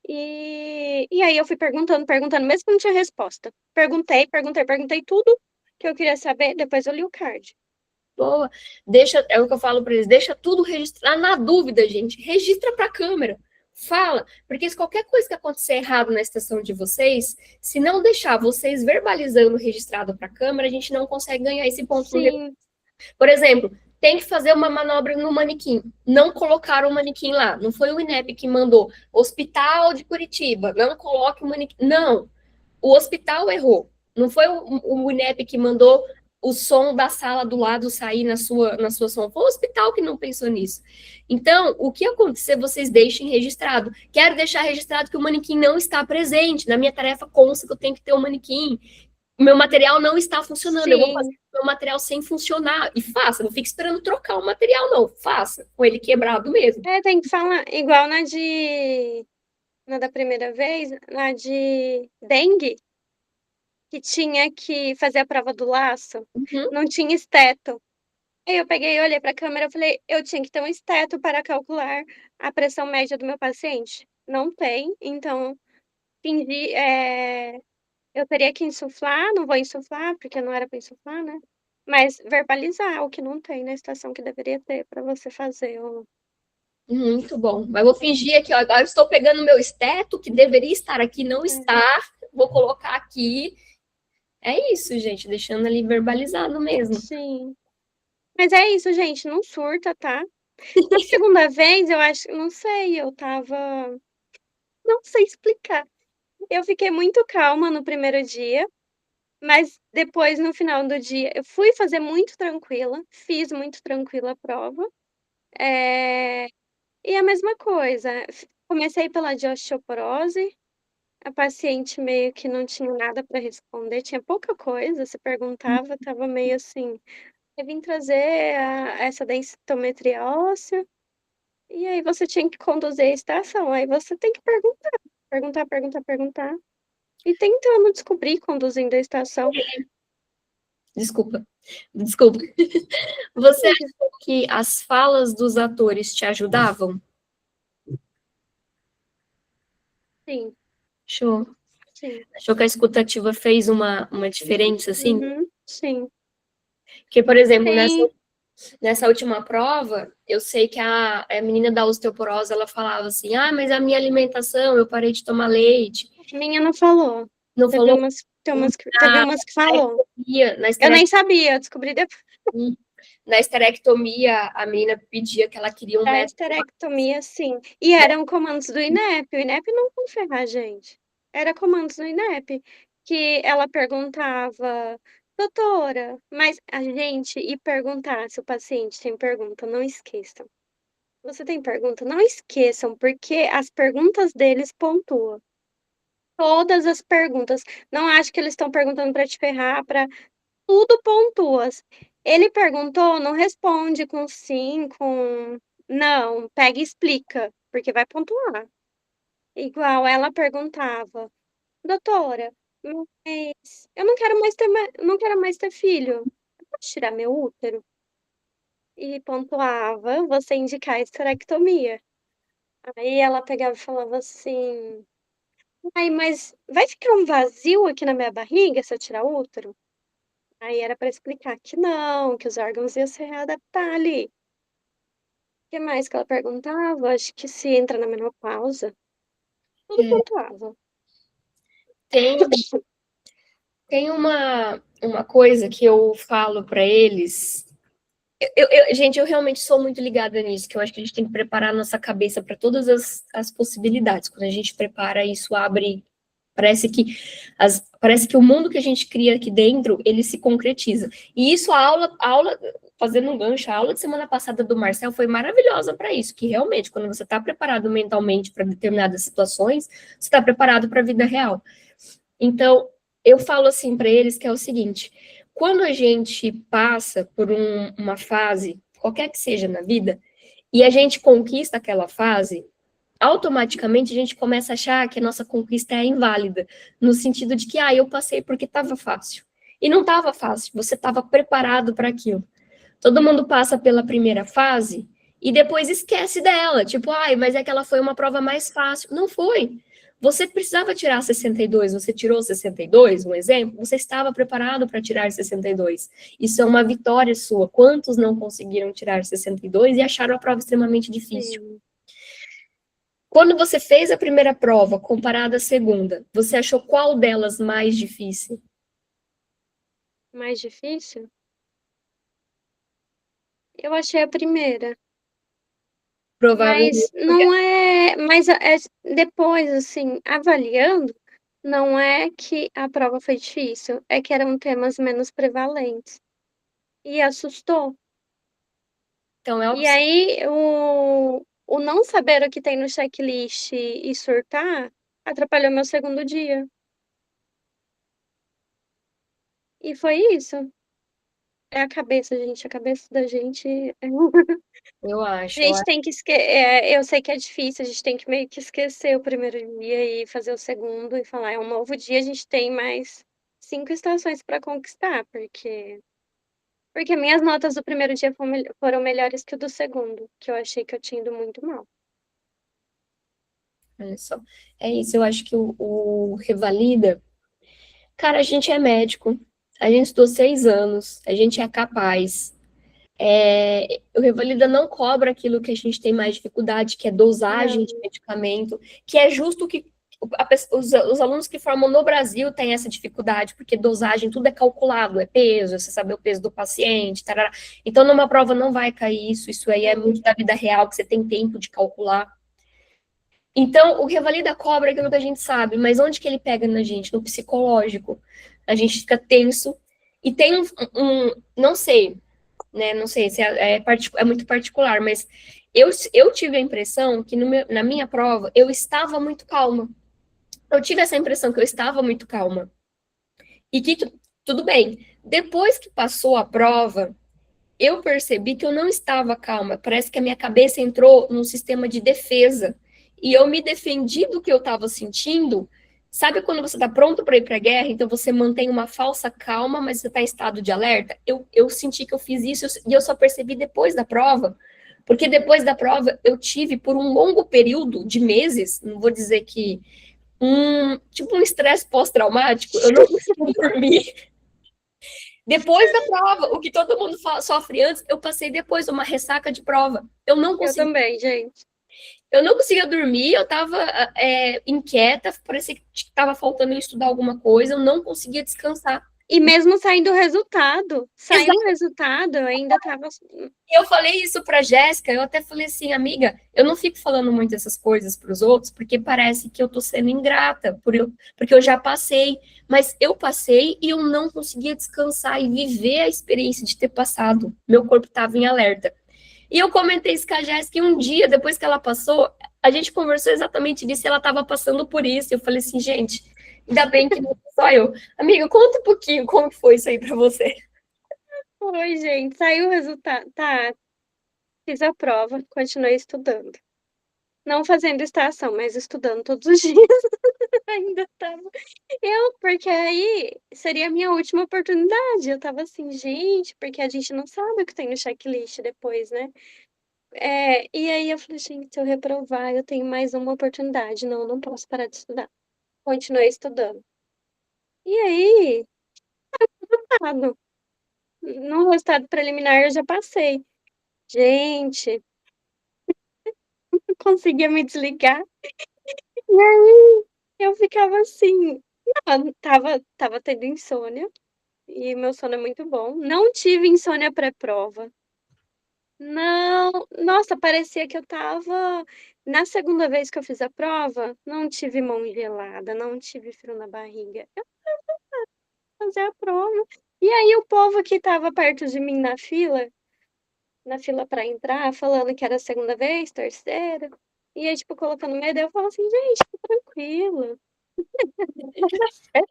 E aí eu fui perguntando, perguntando, mesmo que não tinha resposta. Perguntei, perguntei, perguntei tudo que eu queria saber, depois eu li o card. Boa. Deixa, é o que eu falo para eles, deixa tudo registrado. Na dúvida, gente, registra para a câmera. Fala, porque se qualquer coisa que acontecer errado na estação de vocês, se não deixar vocês verbalizando registrado para a câmera, a gente não consegue ganhar esse ponto. Sim, Por exemplo, tem que fazer uma manobra no manequim. Não colocaram o manequim lá. Não foi o INEP que mandou. Hospital de Curitiba, não coloque o manequim. Não, o hospital errou. Não foi o INEP que mandou o som da sala do lado sair na sua som. Foi o hospital que não pensou nisso. Então, o que acontecer, vocês deixem registrado. Quero deixar registrado que o manequim não está presente. Na minha tarefa consta que eu tenho que ter um manequim. O meu material não está funcionando. Eu vou fazer sim. o meu material sem funcionar. E faça. Não fique esperando trocar o material, não. Faça. Com ele quebrado mesmo. É, tem que falar, igual na da primeira vez, na de dengue, que tinha que fazer a prova do laço, Uhum. não tinha esteto. Aí eu peguei e olhei para a câmera, eu falei: "Eu tinha que ter um esteto para calcular a pressão média do meu paciente". Não tem, então fingi, eu teria que insuflar, não vou insuflar, porque não era para insuflar, né, mas verbalizar o que não tem na estação que deveria ter para você fazer o Muito bom. Mas vou fingir aqui, ó, agora eu estou pegando o meu esteto, que deveria estar aqui, não é, está. Vou colocar aqui. É isso, gente, deixando ali verbalizado mesmo. sim. Mas é isso, gente, não surta, tá. Na segunda vez, eu acho não sei, eu estava não sei explicar. Eu fiquei muito calma no primeiro dia, mas depois, no final do dia, eu fui fazer muito tranquila, fiz muito tranquila a prova, eh, e a mesma coisa, comecei pela de osteoporose, a paciente meio que não tinha nada para responder, tinha pouca coisa, se perguntava, estava meio assim: "Eu vim trazer essa densitometria óssea", e aí você tinha que conduzir a estação, aí você tem que perguntar, perguntar, perguntar, perguntar, e tentando descobrir conduzindo a estação. Desculpa, desculpa. Você achou que as falas dos atores te ajudavam? Sim, Show. sim. Achou que a escutativa fez uma diferença, assim? Uhum, sim. Porque, por exemplo, Tem nessa última prova, eu sei que a menina da osteoporose, ela falava assim, ah, mas a minha alimentação, eu parei de tomar leite. a minha não falou. Não Teve falou umas teve umas que falou. na Eu nem sabia, eu descobri depois na esterectomia, a menina pedia que ela queria um da método. esterectomia, sim. E eram comandos do INEP, o INEP não vai ferrar a gente. Era comandos do INEP, que ela perguntava: "Doutora", mas a gente ir perguntar se o paciente tem pergunta, não esqueçam. Você tem pergunta, não esqueçam, porque as perguntas deles pontuam. Todas as perguntas. Não acho que eles estão perguntando para te ferrar, para tudo pontuas. Ele perguntou, não responde com sim, com não, pega e explica, porque vai pontuar. Igual ela perguntava: "Doutora, mas eu não quero mais ter filho. Eu posso tirar meu útero?" E pontuava, você indicar a esterectomia. Aí ela pegava e falava assim: "Ai, mas vai ficar um vazio aqui na minha barriga se eu tirar o útero?" Aí era para explicar que não, que os órgãos iam se readaptar ali. O que mais que ela perguntava? Acho que se entra na menopausa. Tudo É, pontuava. tem tem uma coisa que eu falo para eles. Gente, eu realmente sou muito ligada nisso, que eu acho que a gente tem que preparar a nossa cabeça para todas as possibilidades. Quando a gente prepara, isso abre. Parece que o mundo que a gente cria aqui dentro, ele se concretiza. E isso, a aula, fazendo um gancho, a aula de semana passada do Marcel foi maravilhosa para isso, que realmente, quando você está preparado mentalmente para determinadas situações, você está preparado para a vida real. Então, eu falo assim para eles que é o seguinte: quando a gente passa por uma fase, qualquer que seja na vida, e a gente conquista aquela fase, automaticamente a gente começa a achar que a nossa conquista é inválida, no sentido de que, eu passei porque estava fácil. E não estava fácil, você estava preparado para aquilo. Todo mundo passa pela primeira fase e depois esquece dela. Tipo, mas é que ela foi uma prova mais fácil. Não foi. Você precisava tirar 62, você tirou 62, um exemplo, você estava preparado para tirar 62. Isso é uma vitória sua. Quantos não conseguiram tirar 62 e acharam a prova extremamente difícil? Sim. Quando você fez a primeira prova comparada à segunda, você achou qual delas mais difícil? Mais difícil? Eu achei a primeira. Provavelmente. Mas não é. Mas depois, assim, avaliando, não é que a prova foi difícil, é que eram temas menos prevalentes. E assustou. Então, é a E opção. aí, o não saber o que tem no checklist e surtar atrapalhou meu segundo dia. E foi isso. É a cabeça, gente. A cabeça da gente. Eu A acho. gente tem que eu sei que é difícil, a gente tem que meio que esquecer o primeiro dia e fazer o segundo e falar: "É um novo dia, a gente tem mais 5 estações para conquistar", porque minhas notas do primeiro dia foram melhores que o do segundo, que eu achei que eu tinha ido muito mal. Olha só. É isso, eu acho que o Revalida. Cara, a gente é médico, a gente estudou 6 anos, a gente é capaz. O Revalida não cobra aquilo que a gente tem mais dificuldade, que é dosagem de Não, medicamento, que é justo que os alunos que formam no Brasil têm essa dificuldade, porque dosagem, tudo é calculado, é peso, você saber o peso do paciente, tarará. Então, numa prova não vai cair isso aí é não. muito da vida real, que você tem tempo de calcular. Então, o Revalida cobra aquilo que a gente sabe, mas onde que ele pega na gente? No psicológico. A gente fica tenso e tem não sei, né? Não sei se é muito particular, mas eu tive a impressão que na minha prova eu estava muito calma. Eu tive essa impressão que eu estava muito calma. E que tudo bem. Depois que passou a prova, eu percebi que eu não estava calma. Parece que a minha cabeça entrou num sistema de defesa. E eu me defendi do que eu estava sentindo. Sabe quando você está pronto para ir para a guerra, então você mantém uma falsa calma, mas você está em estado de alerta? Eu senti que eu fiz isso e eu só percebi depois da prova. Porque depois da prova eu tive, por um longo período de meses, não vou dizer que tipo um estresse pós-traumático, eu não consegui dormir. Depois da prova, o que todo mundo sofre antes, eu passei depois uma ressaca de prova. Eu também, gente. Eu não conseguia dormir, eu estava inquieta, parecia que estava faltando eu estudar alguma coisa, eu não conseguia descansar. E mesmo saindo o resultado, eu ainda estava. E eu falei isso para Jéssica, eu até falei assim, amiga, eu não fico falando muito essas coisas para os outros, porque parece que eu estou sendo ingrata, porque eu já passei, mas eu passei e eu não conseguia descansar e viver a experiência de ter passado. Meu corpo estava em alerta. E eu comentei isso com a Jéssica e um dia, depois que ela passou, a gente conversou exatamente disso e ela estava passando por isso. Eu falei assim, gente, ainda bem que não só eu. Amiga, conta um pouquinho como foi isso aí para você. Oi, gente, saiu o resultado. Tá, fiz a prova, continuei estudando. Não fazendo estação, mas estudando todos os dias. Ainda estava. Porque aí seria a minha última oportunidade. Eu estava assim, gente, porque a gente não sabe o que tem no checklist depois, né? E aí eu falei, gente, se eu reprovar, eu tenho mais uma oportunidade. Não, não posso parar de estudar. Continuei estudando. E aí, tá. no resultado preliminar eu já passei. Gente, não conseguia me desligar. E aí eu ficava assim, não, tava tendo insônia, e meu sono é muito bom. Não tive insônia pré-prova. Não, nossa, parecia que eu estava na segunda vez que eu fiz a prova, não tive mão gelada, não tive frio na barriga. Eu ia fazer a prova. E aí o povo que estava perto de mim na fila para entrar, falando que era a segunda vez, terceira. E aí, tipo, colocando medo, eu falo assim, gente, tá tranquilo.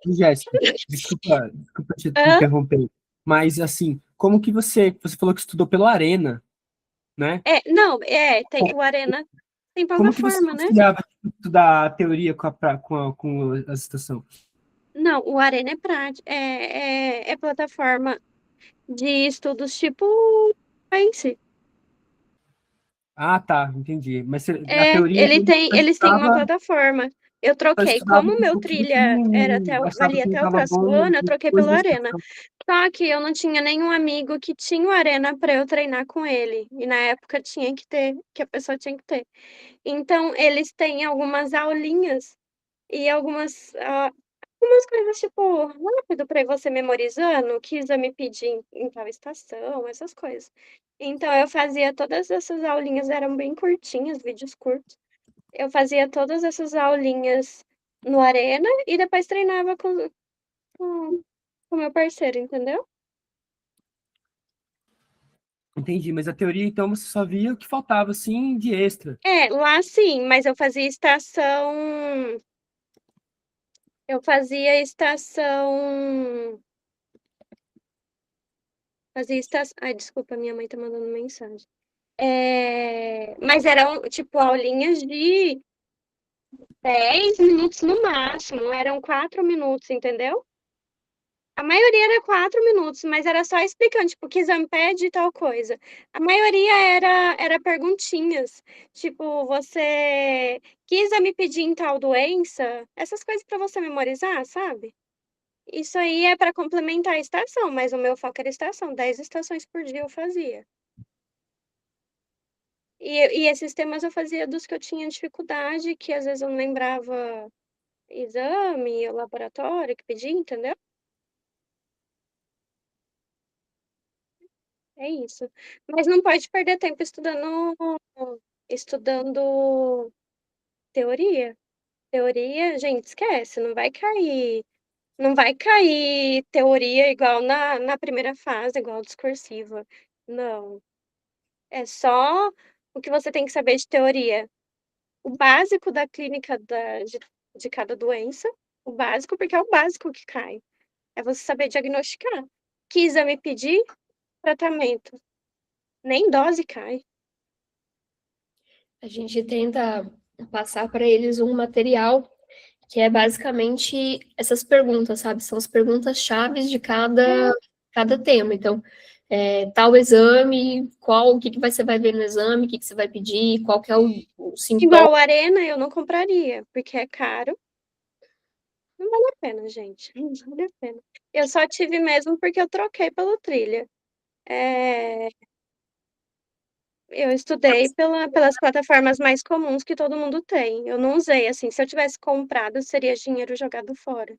Jéssica, desculpa te Hã? interromper, mas assim, como que você falou que estudou pelo Arena, né? Não, tem o Arena tem Como que você plataforma, né? conciliava estudar a teoria com a estação? Não, o Arena é prática, é plataforma de estudos tipo Pense. Ah, tá, entendi. Mas a teoria Ele então, tem eles têm uma plataforma. Eu só troquei, estudava como o um meu pouquinho, trilha era até achava valia que não até o estava próximo bom ano, eu troquei depois pelo da Arena. estação. Só que eu não tinha nenhum amigo que tinha o Arena para eu treinar com ele, e na época tinha que ter, que a pessoa tinha que ter. Então eles têm algumas aulinhas e algumas coisas, tipo, rápido para você memorizando, que exame pedir em tal estação, essas coisas. Então eu fazia todas essas aulinhas, eram bem curtinhas, vídeos curtos. Eu fazia todas essas aulinhas no Arena e depois treinava com o meu parceiro, entendeu? Entendi, mas a teoria então você só via o que faltava assim de extra. Lá sim, mas eu fazia estação ai, desculpa, minha mãe tá mandando mensagem. Mas eram, tipo, aulinhas de 10 minutos no máximo, eram 4 minutos, entendeu? A maioria era 4 minutos, mas era só explicando, tipo, que exame pede e tal coisa. A maioria era perguntinhas, tipo, você que exame pedir em tal doença? Essas coisas para você memorizar, sabe? Isso aí é para complementar a estação, mas o meu foco era estação, 10 estações por dia eu fazia. E esses temas eu fazia dos que eu tinha dificuldade, que às vezes eu não lembrava exame, laboratório que pedia, entendeu? É isso. Mas não pode perder tempo estudando teoria. Teoria, gente, esquece, não vai cair teoria igual na primeira fase, igual discursiva. Não. É só o que você tem que saber de teoria. O básico da clínica de cada doença, o básico, porque é o básico que cai. É você saber diagnosticar. Que exame pedir? Tratamento. Nem dose cai. A gente tenta passar para eles um material que é basicamente essas perguntas, sabe? São as perguntas chaves de cada tema. Então, tal exame, o que você vai ver no exame, o que você vai pedir, qual que é o sintoma. Igual Arena, eu não compraria, porque é caro. Não vale a pena, gente. Não vale a pena. Eu só tive mesmo porque eu troquei pelo Trilha. Eh, eu estudei pelas plataformas mais comuns que todo mundo tem. Eu não usei, assim, se eu tivesse comprado, seria dinheiro jogado fora.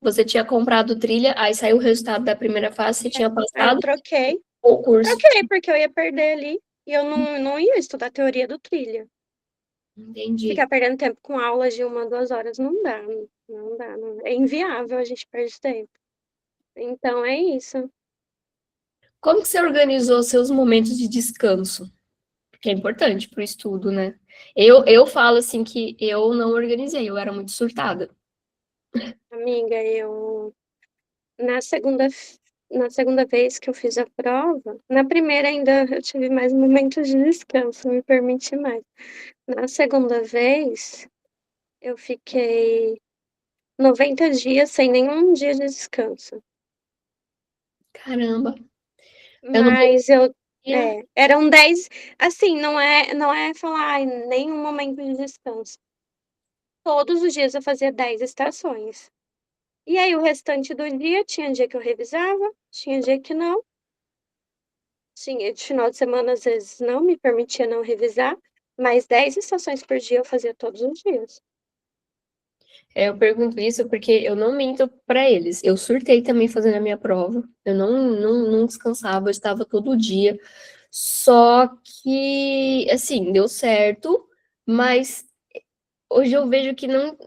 Você tinha comprado trilha, aí saiu o resultado da primeira fase, você tinha Aí eu passado troquei. o curso. Troquei, porque eu ia perder ali. E eu não ia estudar teoria do Trilha. Entendi. Ficar perdendo tempo com aulas de 1, 2 horas não dá. Não dá. É inviável, a gente perde tempo. Então é isso. Como que você organizou seus momentos de descanso? Porque é importante para o estudo, né? Eu falo assim que eu não organizei, eu era muito surtada. Amiga, na segunda, na segunda vez que eu fiz a prova, na primeira ainda eu tive mais momentos de descanso, me permiti mais. Na segunda vez, eu fiquei 90 dias sem nenhum dia de descanso. Caramba, eu não Mas podia. eram 10, assim, não é falar, ai, nenhum momento de descanso. Todos os dias eu fazia 10 estações. E aí, o restante do dia, tinha dia que eu revisava, tinha dia que não. Tinha de final de semana, às vezes, não me permitia não revisar, mas 10 estações por dia eu fazia todos os dias. Eu pergunto isso porque eu não minto para eles. Eu surtei também fazendo a minha prova. Eu não descansava, eu estava todo dia. Só que, assim, deu certo, mas hoje eu vejo que não,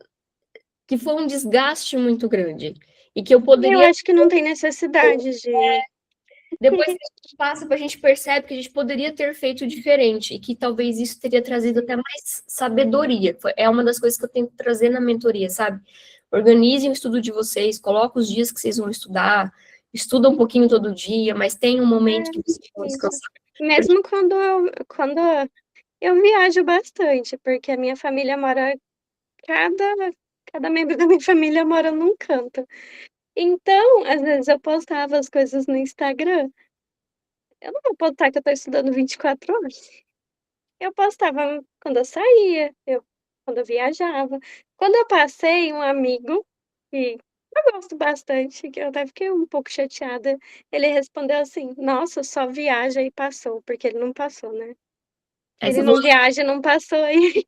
que foi um desgaste muito grande. E que eu Eu poderia, acho que não tem necessidade de. depois que a gente passa, a gente percebe que a gente poderia ter feito diferente e que talvez isso teria trazido até mais sabedoria. É uma das coisas que eu tento trazer na mentoria, sabe? Organizem o estudo de vocês, coloquem os dias que vocês vão estudar, estuda um pouquinho todo dia, mas tem um momento que vocês vão Isso. descansar. Mesmo quando eu viajo bastante, porque a minha família mora. Cada membro da minha família mora num canto. Então, às vezes eu postava as coisas no Instagram. Eu não vou postar que eu tô estudando 24 horas. Eu postava quando eu saía, quando eu viajava. Quando eu passei, um amigo que eu gosto bastante, que eu até fiquei um pouco chateada, ele respondeu assim: "Nossa, só viaja e passou", porque ele não passou, né. Aí Ele você não falou, viaja e não passou aí.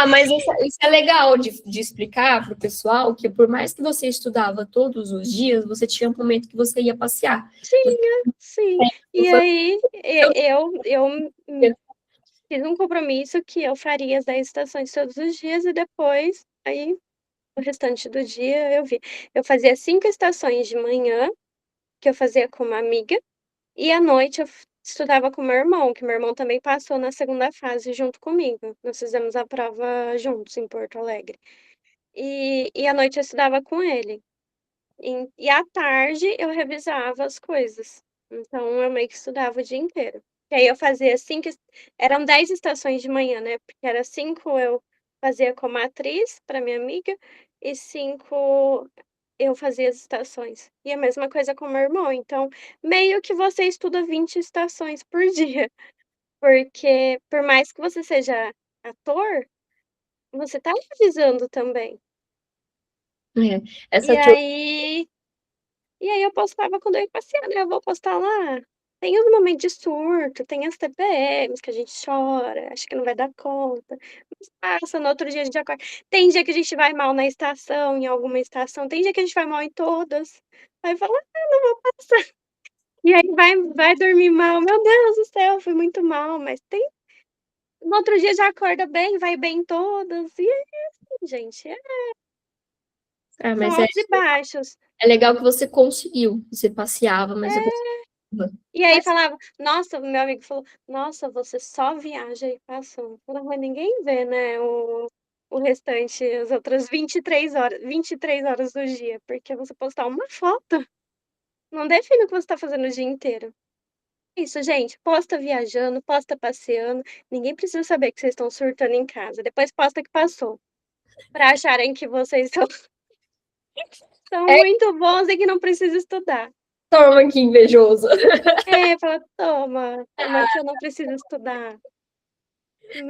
mas isso é legal de explicar para o pessoal que por mais que você estudava todos os dias, você tinha um momento que você ia passear. Tinha, sim. E aí, eu fiz um compromisso que eu faria as 10 estações todos os dias e depois, aí, o restante do dia eu vi. Eu fazia 5 estações de manhã, que eu fazia com uma amiga, e à noite eu estudava com meu irmão, que meu irmão também passou na segunda fase junto comigo. Nós fizemos a prova juntos em Porto Alegre. E à noite eu estudava com ele. E à tarde eu revisava as coisas. Então eu meio que estudava o dia inteiro. E aí eu fazia 5 eram 10 estações de manhã, né, porque era 5 eu fazia como atriz para minha amiga e 5 eu fazia as estações. E a mesma coisa com meu irmão, então meio que você estuda 20 estações por dia, porque por mais que você seja ator, você tá revisando também. É, E essa turma aí E aí eu postava quando eu ia passear, né, eu vou postar lá. Tem os momentos de surto, tem as TPMs que a gente chora, acha que não vai dar conta, mas passa, no outro dia a gente acorda. Tem dia que a gente vai mal na estação, em alguma estação, tem dia que a gente vai mal em todas. Aí fala: "Ah, não vou passar". E aí vai dormir mal, "Meu Deus do céu, fui muito mal", mas tem no outro dia já acorda bem, vai bem em todas, e é assim, gente, são mas altos e baixos. é legal que você conseguiu. Você passeava, mas você conseguiu. E aí Mas, falava: "Nossa", meu amigo falou: "Nossa, você só viaja e passou". Eu falei: "Mas ninguém vê, né, o restante, as outras 23 horas do dia, porque você postar uma foto não define o que você tá fazendo o dia inteiro". Isso, gente, posta viajando, posta passeando, ninguém precisa saber que vocês estão surtando em casa, depois posta que passou, pra acharem que vocês são é, muito bons e que não precisa estudar. toma que invejoso. É, fala: "Toma, toma que eu não preciso estudar".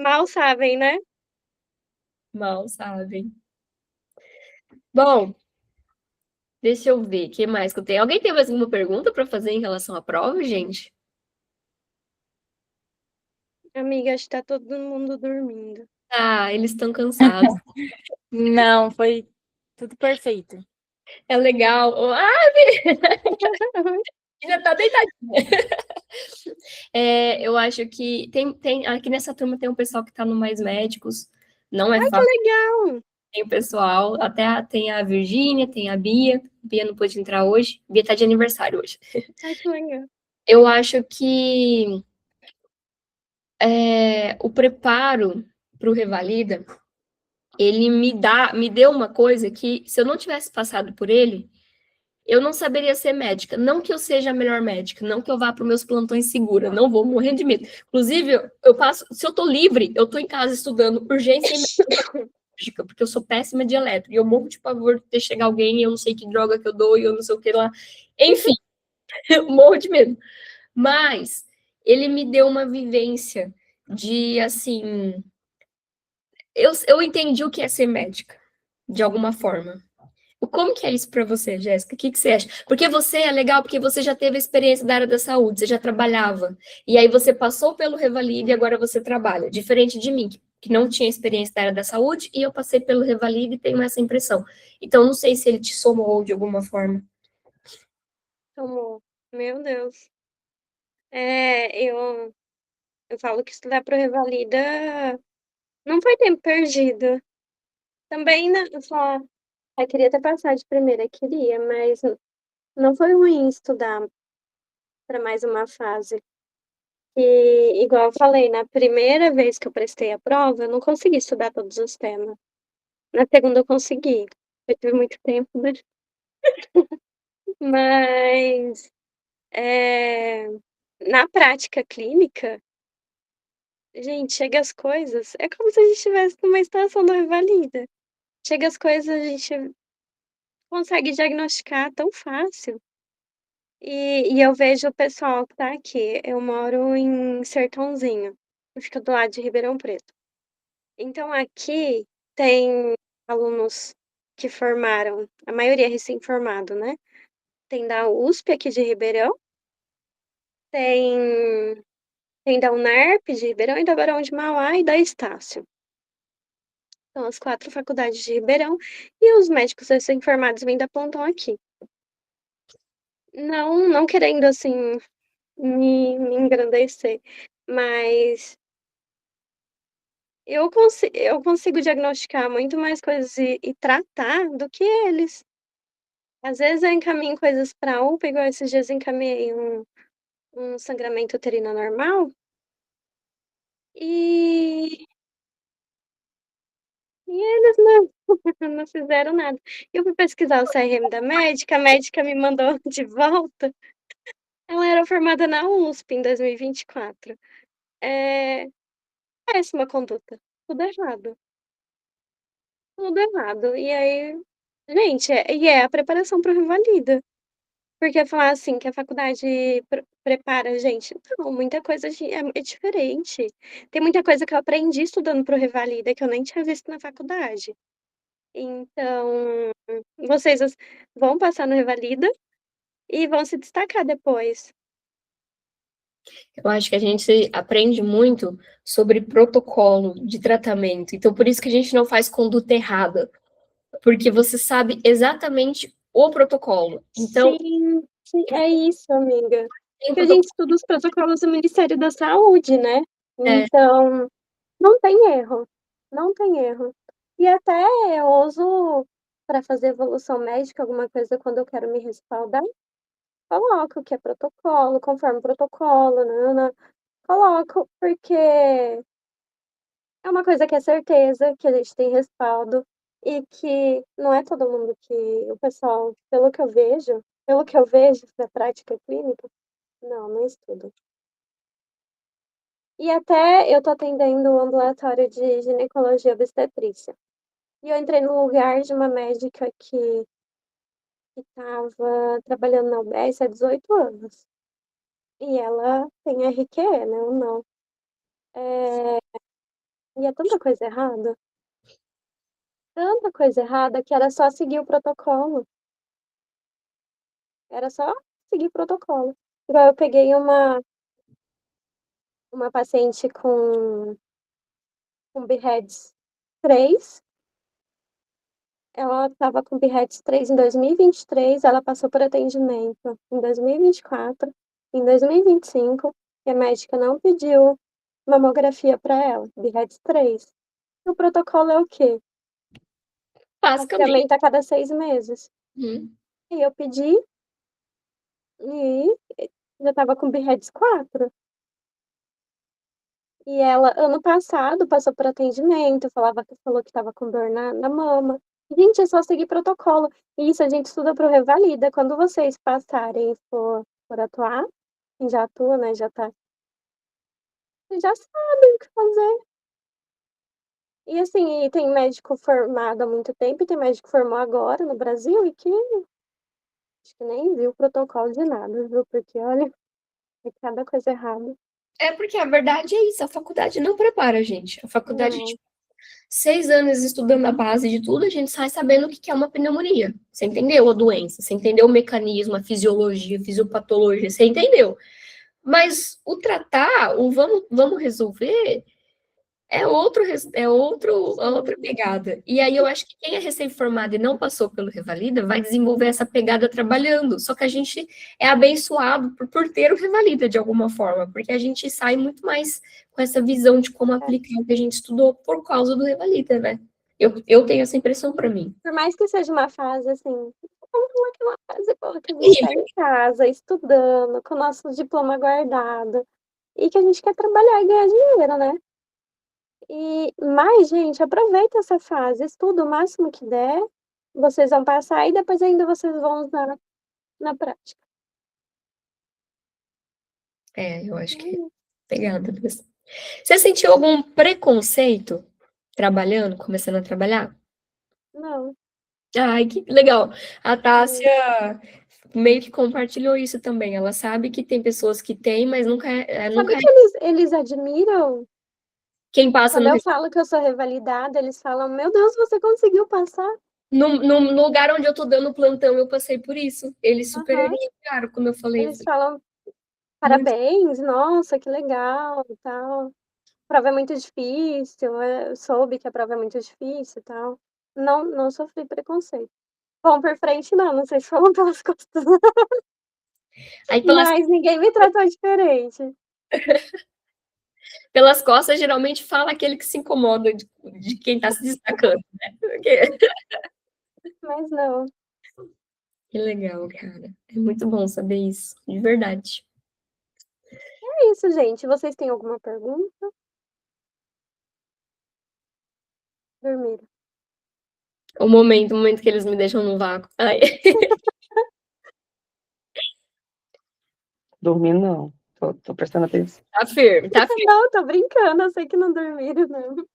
Mal sabem, né. Mal sabem. Bom, deixa eu ver, o que mais que eu tenho? Alguém tem mais alguma pergunta para fazer em relação à prova, gente? Amiga, acho que tá todo mundo dormindo. Ah, eles estão cansados. Não, foi tudo perfeito. É legal. Ainda tá deitadinha. Eu acho que tem aqui nessa turma tem um pessoal que tá no Mais Médicos. Não é Ai, que fácil, legal! tem o pessoal. Até tem a Virgínia, tem a Bia. A Bia não pôde entrar hoje. A Bia tá de aniversário hoje. Ai, que legal. Eu acho que o preparo para o Revalida, ele me deu uma coisa que, se eu não tivesse passado por ele, eu não saberia ser médica. Não que eu seja a melhor médica, não que eu vá para os meus plantões segura, não vou morrer de medo. Inclusive, eu passo, se eu tô livre, eu tô em casa estudando urgência e médica, porque eu sou péssima de eletro, e eu morro de pavor de chegar alguém e eu não sei que droga que eu dou e eu não sei o que lá. Enfim, eu morro de medo. Mas ele me deu uma vivência de, assim, eu entendi o que é ser médica, de alguma forma. Como que é isso para você, Jéssica? O que você acha? Porque você é legal, porque você já teve a experiência da área da saúde, você já trabalhava. E aí você passou pelo Revalida e agora você trabalha. Diferente de mim, que não tinha experiência da área da saúde, e eu passei pelo Revalida e tenho essa impressão. Então, não sei se ele te somou de alguma forma. Tomou. Meu Deus. Eu falo que estudar pro Revalida não foi tempo perdido. Também, né, eu queria ter passado de primeira, queria, mas não foi ruim estudar para mais uma fase. E, igual eu falei, na primeira vez que eu prestei a prova, eu não consegui estudar todos os temas. Na segunda eu consegui. Eu tive muito tempo, né? Mas na prática clínica, gente, chega as coisas. É como se a gente estivesse numa estação da Revalida. Chega as coisas, a gente consegue diagnosticar tão fácil. E eu vejo o pessoal que tá aqui. Eu moro em Sertãozinho, que fica do lado de Ribeirão Preto. Então aqui tem alunos que formaram, a maioria é recém-formado, né? Tem da USP aqui de Ribeirão, tem, tem da UNERP de Ribeirão e da Barão de Mauá e da Estácio. São as 4 faculdades de Ribeirão e os médicos recém-formados vêm da Pontão aqui. Não querendo, assim, me engrandecer, mas eu consigo diagnosticar muito mais coisas e tratar do que eles. Às vezes eu encaminho coisas para UPA, igual esses dias eu encaminhei um sangramento uterino normal, e eles não não fizeram nada. Eu fui pesquisar o CRM da médica, a médica me mandou de volta. Ela era formada na USP em 2024. Péssima conduta, tudo errado, tudo errado. E aí, gente, é a preparação para o Revalida. Porque falar assim que a faculdade prepara a gente, não, muita coisa é diferente. Tem muita coisa que eu aprendi estudando para o Revalida que eu nem tinha visto na faculdade. Então, vocês vão passar no Revalida e vão se destacar depois. Eu acho que a gente aprende muito sobre protocolo de tratamento. Então, por isso que a gente não faz conduta errada. Porque você sabe exatamente o protocolo. Então, Sim, é isso, amiga. tem Porque a gente estuda os protocolos do Ministério da Saúde, né? É. Então, não tem erro. Não tem erro. E até eu uso para fazer evolução médica, alguma coisa, quando eu quero me respaldar, coloco o que é protocolo, conforme o protocolo, né? Coloco, porque é uma coisa que é certeza, que a gente tem respaldo, e que não é todo mundo que o pessoal, pelo que eu vejo da prática clínica, não estuda. E até eu tô atendendo o ambulatório de ginecologia e obstetrícia. E eu entrei no lugar de uma médica que estava trabalhando na UBS há 18 anos. E ela tem RQE, né? Eu não. E é tanta coisa errada, que era só seguir o protocolo. Era só seguir o protocolo. Igual eu peguei uma paciente com BIREDS 3. Ela estava com BIREDS 3 em 2023, ela passou por atendimento em 2024, em 2025, e a médica não pediu mamografia para ela, BIREDS 3. E o protocolo é o quê? basicamente. Rastreamento a cada 6 meses. Hum. E eu pedi e já estava com BIREDS 4. E ela, ano passado, passou por atendimento, falou que estava com dor na mama. Gente, é só seguir protocolo. E isso a gente estuda pro Revalida. Quando vocês passarem e for atuar, quem já atua, né, vocês já sabem o que fazer. E assim, e tem médico formado há muito tempo, e tem médico que formou agora no Brasil e que acho que nem viu o protocolo de nada, viu? Porque, olha, é cada coisa errada. É porque a verdade é isso, a faculdade não prepara a gente. A faculdade, Não. 6 anos estudando a base de tudo, a gente sai sabendo o que é uma pneumonia. Você entendeu a doença, você entendeu o mecanismo, a fisiologia, a fisiopatologia, você entendeu. Mas o tratar, o vamos resolver, outra pegada. E aí eu acho que quem é recém-formado e não passou pelo Revalida vai desenvolver essa pegada trabalhando. Só que a gente é abençoado por ter o Revalida de alguma forma, porque a gente sai muito mais com essa visão de como aplicar o que a gente estudou por causa do Revalida, né? Eu tenho essa impressão para mim. Por mais que seja uma fase assim, vamos falar que é uma fase boa, que a gente está em casa, estudando, com o nosso diploma guardado, e que a gente quer trabalhar e ganhar dinheiro, né? Mas, gente, aproveita essa fase, estuda o máximo que der, vocês vão passar e depois ainda vocês vão usar na prática. Eu acho que é pegada mesmo. Você sentiu algum preconceito trabalhando, começando a trabalhar? Não. Ai, que legal. A Tássia meio que compartilhou isso também. Ela sabe que tem pessoas que têm, mas nunca Sabe que eles admiram? Quem passa Quando eu falo que eu sou revalidada, eles falam, meu Deus, você conseguiu passar? no lugar onde eu tô dando plantão, eu passei por isso. Eles super Aham. elogiaram quando eu falei. Eles falam, parabéns, nossa, que legal e tal. A prova é muito difícil, eu soube que a prova é muito difícil e tal. Não sofri preconceito. Bom, por frente não sei se falam pelas costas. Aí Mas ninguém me tratou diferente. pelas costas, geralmente fala aquele que se incomoda de quem tá se destacando, né? Mas não. Que legal, cara. É muito bom saber isso, de verdade. É isso, gente. Vocês têm alguma pergunta? Dormiram. O momento que eles me deixam no vácuo. Ai. Dormindo não. Tô prestando atenção. Tá firme, tá firme. Não, tô brincando, eu sei que não dormiram, não.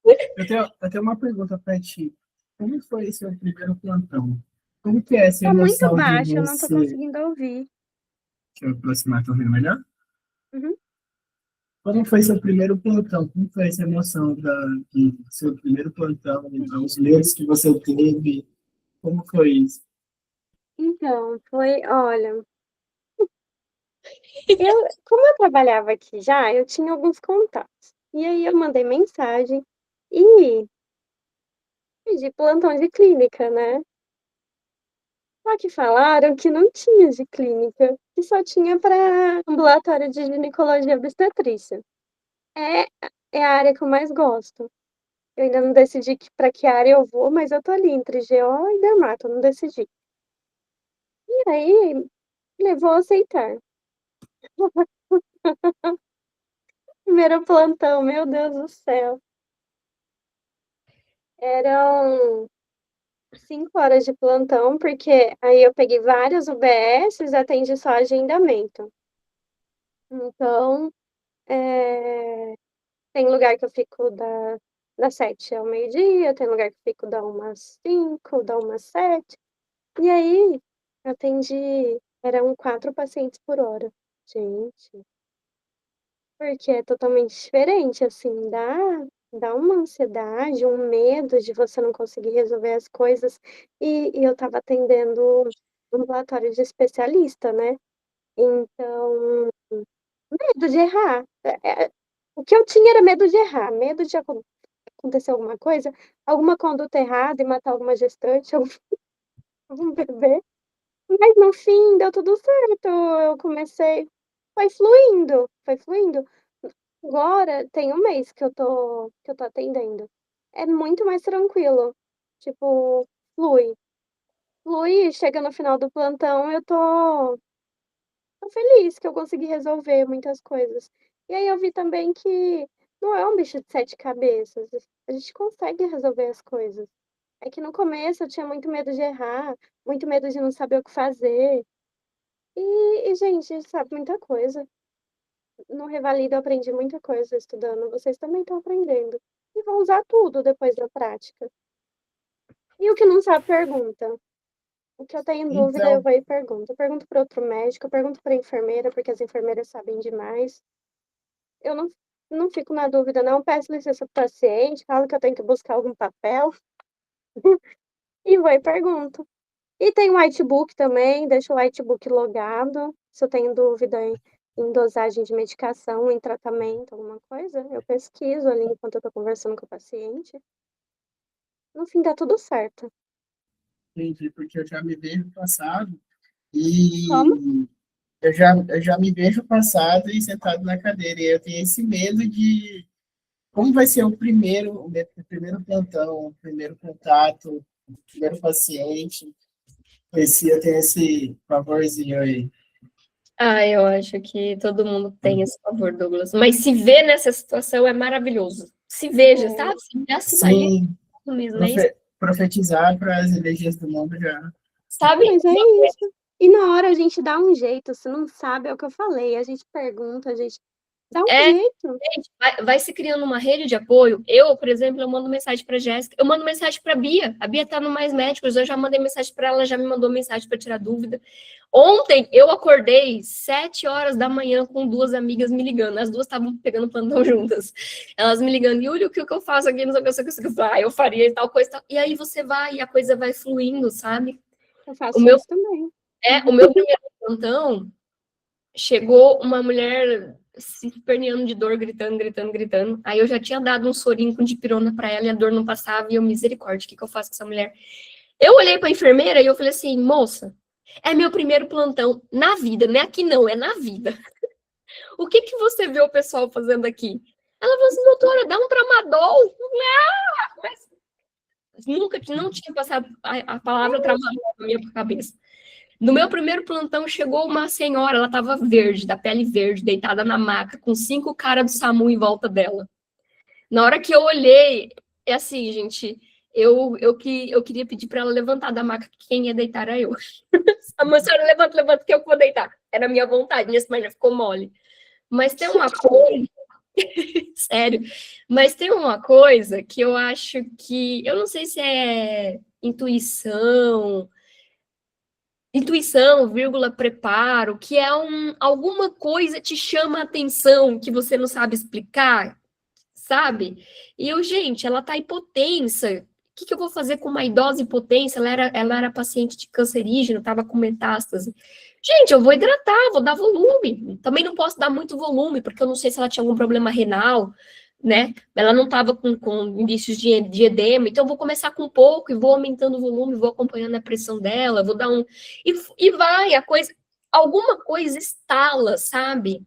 Eu tenho uma pergunta pra ti. Como foi seu primeiro plantão? Como que é essa Tá muito emoção de baixo, eu não tô você... conseguindo ouvir. Deixa eu aproximar, tá ouvindo melhor? Uhum. Como foi seu primeiro plantão? Como foi essa emoção de seu primeiro plantão? Os medos que você teve? Como foi isso? Então, olha, como eu trabalhava aqui já, eu tinha alguns contatos. E aí eu mandei mensagem e pedi plantão de clínica, né? Só que falaram que não tinha de clínica, que só tinha para ambulatório de ginecologia e obstetrícia. É, é a área que eu mais gosto. Eu ainda não decidi para que área eu vou, mas eu tô ali entre GO e dermato, eu não decidi. E aí, vou aceitar. Primeiro plantão, meu Deus do céu. Eram 5 horas de plantão, porque aí eu peguei vários UBSs, atendi só agendamento. Então, tem lugar que eu fico das 7 ao meio-dia, tem lugar que eu fico da 1 às 5, da 1 às 7. E aí, eram 4 pacientes por hora. Gente, porque é totalmente diferente, assim, dá uma ansiedade, um medo de você não conseguir resolver as coisas. E eu estava atendendo um ambulatório de especialista, né, então, medo de errar. O que eu tinha era medo de errar, medo de acontecer alguma conduta errada e matar alguma gestante, algum bebê. Mas no fim deu tudo certo, eu comecei foi fluindo. Agora tem 1 mês que eu tô atendendo. É muito mais tranquilo, tipo, flui. Flui, chega no final do plantão, eu tô feliz que eu consegui resolver muitas coisas. E aí eu vi também que não é um bicho de 7 cabeças, a gente consegue resolver as coisas. É que no começo eu tinha muito medo de errar, muito medo de não saber o que fazer. Gente, a gente sabe muita coisa. No Revalida eu aprendi muita coisa estudando, vocês também estão aprendendo. E vão usar tudo depois da prática. E o que não sabe, pergunta. O que eu tenho dúvida, eu Então, vou e pergunto. Eu pergunto para outro médico, eu pergunto para enfermeira, porque as enfermeiras sabem demais. Eu não Não fico na dúvida, não. Peço licença pro paciente, falo que eu tenho que buscar algum papel e vou e pergunto. E tem o whitebook também, deixo o whitebook logado. Se eu tenho dúvida em dosagem de medicação, em tratamento, alguma coisa, eu pesquiso ali enquanto eu tô conversando com o paciente. No fim, dá tudo certo. Entendi, porque eu já me vejo passado e Como? eu já me vejo passado e sentado na cadeira. E eu tenho esse medo de como vai ser o primeiro plantão, o primeiro contato, o primeiro paciente. Eu tenho esse favorzinho aí. Ah, eu acho que todo mundo tem esse favor, Douglas. Mas se ver nessa situação é maravilhoso. Se veja, sabe? Já se imagina Sim, mesmo, é isso, profetizar para as energias do mundo já. sabe? Mas é isso. E na hora a gente dá um jeito, se não sabe, é o que eu falei. A gente pergunta, a gente dá um É, jeito. vai se criando uma rede de apoio. Eu, por exemplo, eu mando mensagem para Jéssica, eu mando mensagem para Bia. A Bia tá no Mais Médicos, eu já mandei mensagem para ela, já me mandou mensagem para tirar dúvida. Ontem eu acordei 7 horas da manhã com duas amigas me ligando. As duas estavam pegando plantão juntas. Elas me ligando, Yuli, o que eu faço aqui? Não sei o que, eu sei o que. Eu faria tal coisa. Tal. E aí você vai e a coisa vai fluindo, sabe? Eu O faço meu, isso também. o meu primeiro plantão, chegou uma mulher se esperneando de dor, gritando, gritando, gritando. Aí eu já tinha dado um sorinho com dipirona para ela e a dor não passava. E eu, misericórdia, o que eu faço com essa mulher? Eu olhei para a enfermeira e eu falei assim, moça, é meu primeiro plantão na vida, não é aqui não, é na vida. O que você vê o pessoal fazendo aqui? Ela falou assim, doutora, dá um tramadol. Mas nunca, não tinha passado a palavra tramadol na minha cabeça. No meu primeiro plantão, chegou uma senhora, ela estava verde, da pele verde, deitada na maca, com 5 caras do SAMU em volta dela. Na hora que eu olhei, é assim, gente, eu queria pedir para ela levantar da maca, que quem ia deitar era eu. A senhora, levanta, que eu vou deitar. Era a minha vontade, minha semana ficou mole. Mas tem uma coisa, sério, mas tem uma coisa que eu acho que, eu não sei se é intuição, vírgula, preparo, que é alguma coisa te chama a atenção que você não sabe explicar, sabe? E eu, gente, ela tá hipotensa. O que eu vou fazer com uma idosa hipotensa? Ela era paciente de cancerígeno, tava com metástase. Gente, eu vou hidratar, vou dar volume. Também não posso dar muito volume, porque eu não sei se ela tinha algum problema renal, né? Ela não estava com indícios de edema, então eu vou começar com pouco e vou aumentando o volume, vou acompanhando a pressão dela, vou dar um. E vai, alguma coisa estala, sabe?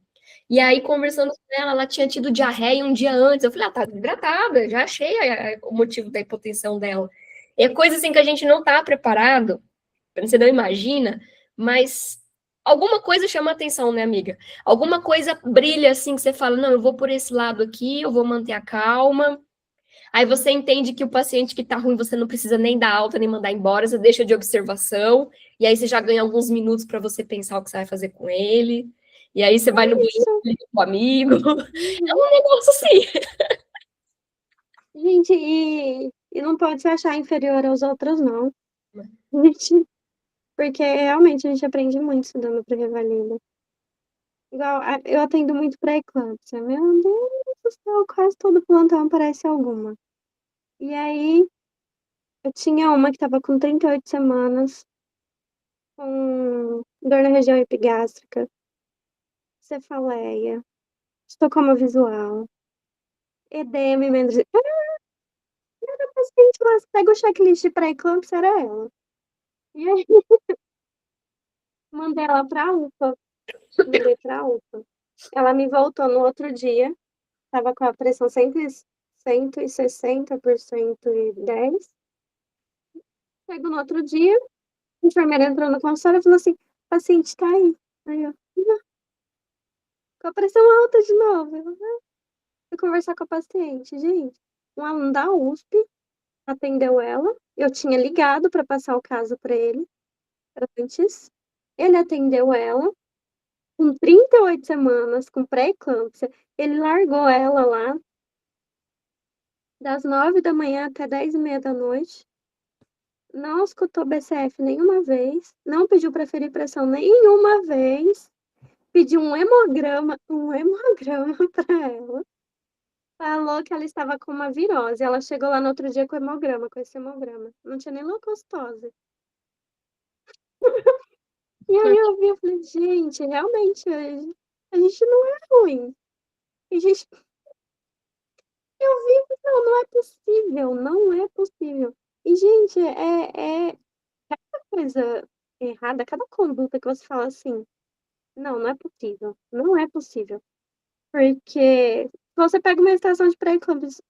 E aí, conversando com ela, ela tinha tido diarreia um dia antes. Eu falei, tá desidratada, já achei o motivo da hipotensão dela. É coisa assim que a gente não tá preparado, você não imagina, mas alguma coisa chama atenção, né, amiga? Alguma coisa brilha assim que você fala, não, eu vou por esse lado aqui, eu vou manter a calma. Aí você entende que o paciente que tá ruim, você não precisa nem dar alta, nem mandar embora, você deixa de observação, e aí você já ganha alguns minutos para você pensar o que você vai fazer com ele. E aí você vai no banheiro, liga com o amigo. É um negócio assim. Gente, e não pode se achar inferior aos outros, não. Gente, porque realmente a gente aprende muito estudando para Revalida. Igual, eu atendo muito para eclâmpsia. Meu Deus do céu, quase todo plantão aparece alguma. E aí, eu tinha uma que estava com 38 semanas, com dor na região epigástrica, cefaleia, estocoma visual, edema e menos. Cada paciente lá, você pega o checklist de pré-eclâmpsia, era ela. E aí, mandei ela pra UPA. Mandei pra UPA. Ela me voltou no outro dia, tava com a pressão 160 por 110. Chego no outro dia, a enfermeira entrou no consultório e falou assim: o paciente tá aí. Aí eu, não, com a pressão alta de novo. Eu fui conversar com a paciente. Gente, um aluno da USP atendeu ela. Eu tinha ligado para passar o caso para ele antes. Ele atendeu ela com 38 semanas, com pré-eclâmpsia. Ele largou ela lá das 9 da manhã até 10h30 da noite. Não escutou BCF nenhuma vez. Não pediu para ferir pressão nenhuma vez. Pediu um hemograma para ela. falou que ela estava com uma virose. Ela chegou lá no outro dia com hemograma, com esse hemograma. Não tinha nem leucocitose. E aí eu vi, eu falei, gente, realmente, a gente não é ruim. A gente... Eu vi, não é possível, não é possível. E, gente, cada coisa errada, cada conduta que você fala assim, não é possível, não é possível. Porque se você pega uma estação de pré-eclâmpsia,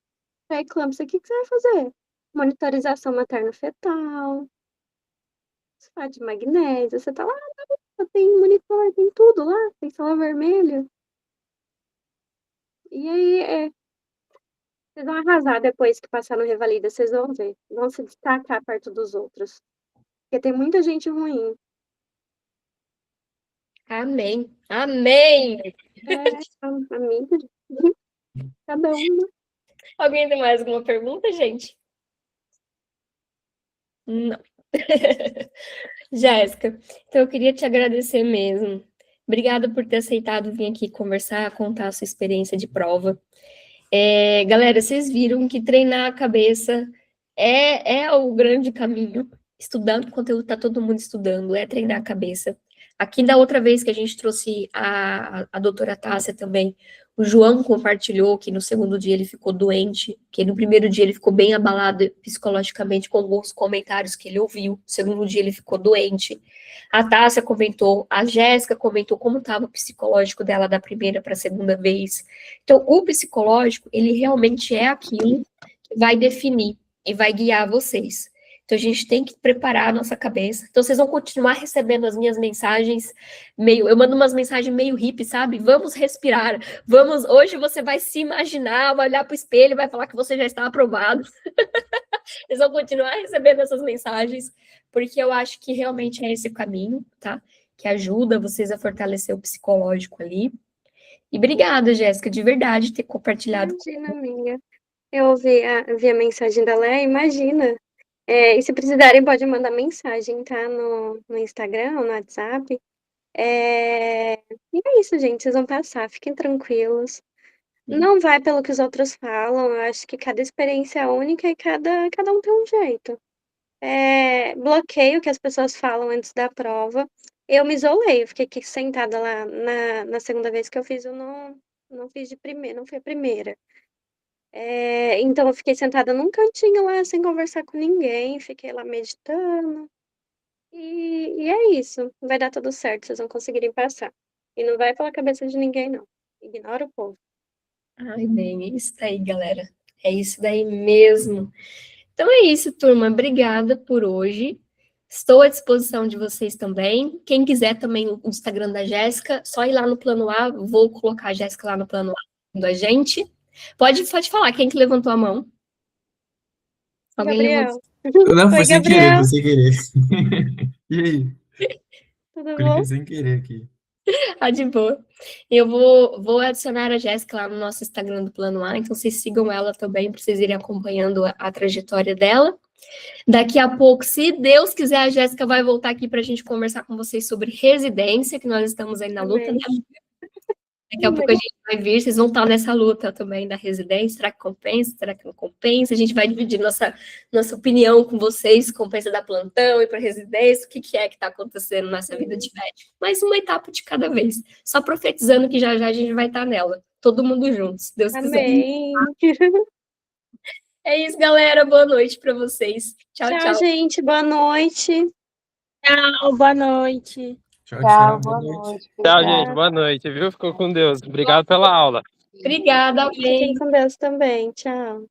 o que você vai fazer? Monitorização materno-fetal, sulfato de magnésio, você tá lá, tem monitor, tem tudo lá, tem sala vermelha. E aí, vocês vão arrasar depois que passar no Revalida, vocês vão ver. Vão se destacar perto dos outros. Porque tem muita gente ruim. Amém. Amém. Amiga. Cada um, né? Alguém tem mais alguma pergunta, gente? Não. Jéssica, então eu queria te agradecer mesmo. Obrigada por ter aceitado vir aqui conversar, contar a sua experiência de prova. Galera, vocês viram que treinar a cabeça é o grande caminho. Estudando conteúdo, tá todo mundo estudando, é treinar a cabeça. Aqui da outra vez que a gente trouxe a doutora Tássia também, o João compartilhou que no segundo dia ele ficou doente, que no primeiro dia ele ficou bem abalado psicologicamente com alguns comentários que ele ouviu, no segundo dia ele ficou doente. A Tássia comentou, a Jéssica comentou como estava o psicológico dela da primeira para a segunda vez. Então, o psicológico, ele realmente é aquilo que vai definir e vai guiar vocês. Então, a gente tem que preparar a nossa cabeça. Então, vocês vão continuar recebendo as minhas mensagens eu mando umas mensagens meio hippie, sabe? Vamos respirar. Hoje você vai se imaginar, vai olhar para o espelho e vai falar que você já está aprovado. Vocês vão continuar recebendo essas mensagens, porque eu acho que realmente é esse o caminho, tá? Que ajuda vocês a fortalecer o psicológico ali. E obrigada, Jéssica, de verdade, ter compartilhado. Imagina, amiga. Eu vi a mensagem da Léa, imagina. E se precisarem, pode mandar mensagem, tá? No Instagram ou no WhatsApp. E é isso, gente. Vocês vão passar, fiquem tranquilos. Não vai pelo que os outros falam. Eu acho que cada experiência é única e cada um tem um jeito. Bloqueio que as pessoas falam antes da prova. Eu me isolei, eu fiquei aqui sentada lá na segunda vez que eu fiz, eu não fiz de primeira, não foi a primeira. Então eu fiquei sentada num cantinho lá, sem conversar com ninguém, fiquei lá meditando. E é isso, vai dar tudo certo, vocês vão conseguirem passar. E não vai pela cabeça de ninguém, não. Ignora o povo. Ai, bem, é isso daí, galera. É isso daí mesmo. Então é isso, turma. Obrigada por hoje. Estou à disposição de vocês também. Quem quiser também o Instagram da Jéssica, só ir lá no Plano A. Vou colocar a Jéssica lá no Plano A da gente. Pode falar, quem que levantou a mão? Alguém Gabriel. levantou? Não, foi Oi, sem querer, Gabriel. foi sem querer. E aí? Tudo Cliquei bom? sem querer aqui. Ah, de boa. Eu vou adicionar a Jéssica lá no nosso Instagram do Plano A, então vocês sigam ela também, para vocês irem acompanhando a trajetória dela. Daqui a pouco, se Deus quiser, a Jéssica vai voltar aqui para a gente conversar com vocês sobre residência, que nós estamos aí na luta, né? Daqui a pouco a gente vai vir, vocês vão estar nessa luta também da residência, será que compensa, será que não compensa? A gente vai dividir nossa opinião com vocês, compensa dar plantão, ir para residência, o que é que está acontecendo nessa vida de médico. Mas uma etapa de cada vez, só profetizando que já a gente vai estar nela, todo mundo junto, se Deus quiser. Amém. É isso, galera, boa noite para vocês. Tchau, tchau. gente, boa noite. Tchau, boa noite. Tchau, boa noite. Tchau, gente. Boa noite, viu? Ficou com Deus. Obrigado pela aula. Obrigada, amém. Fiquem com Deus também. Tchau.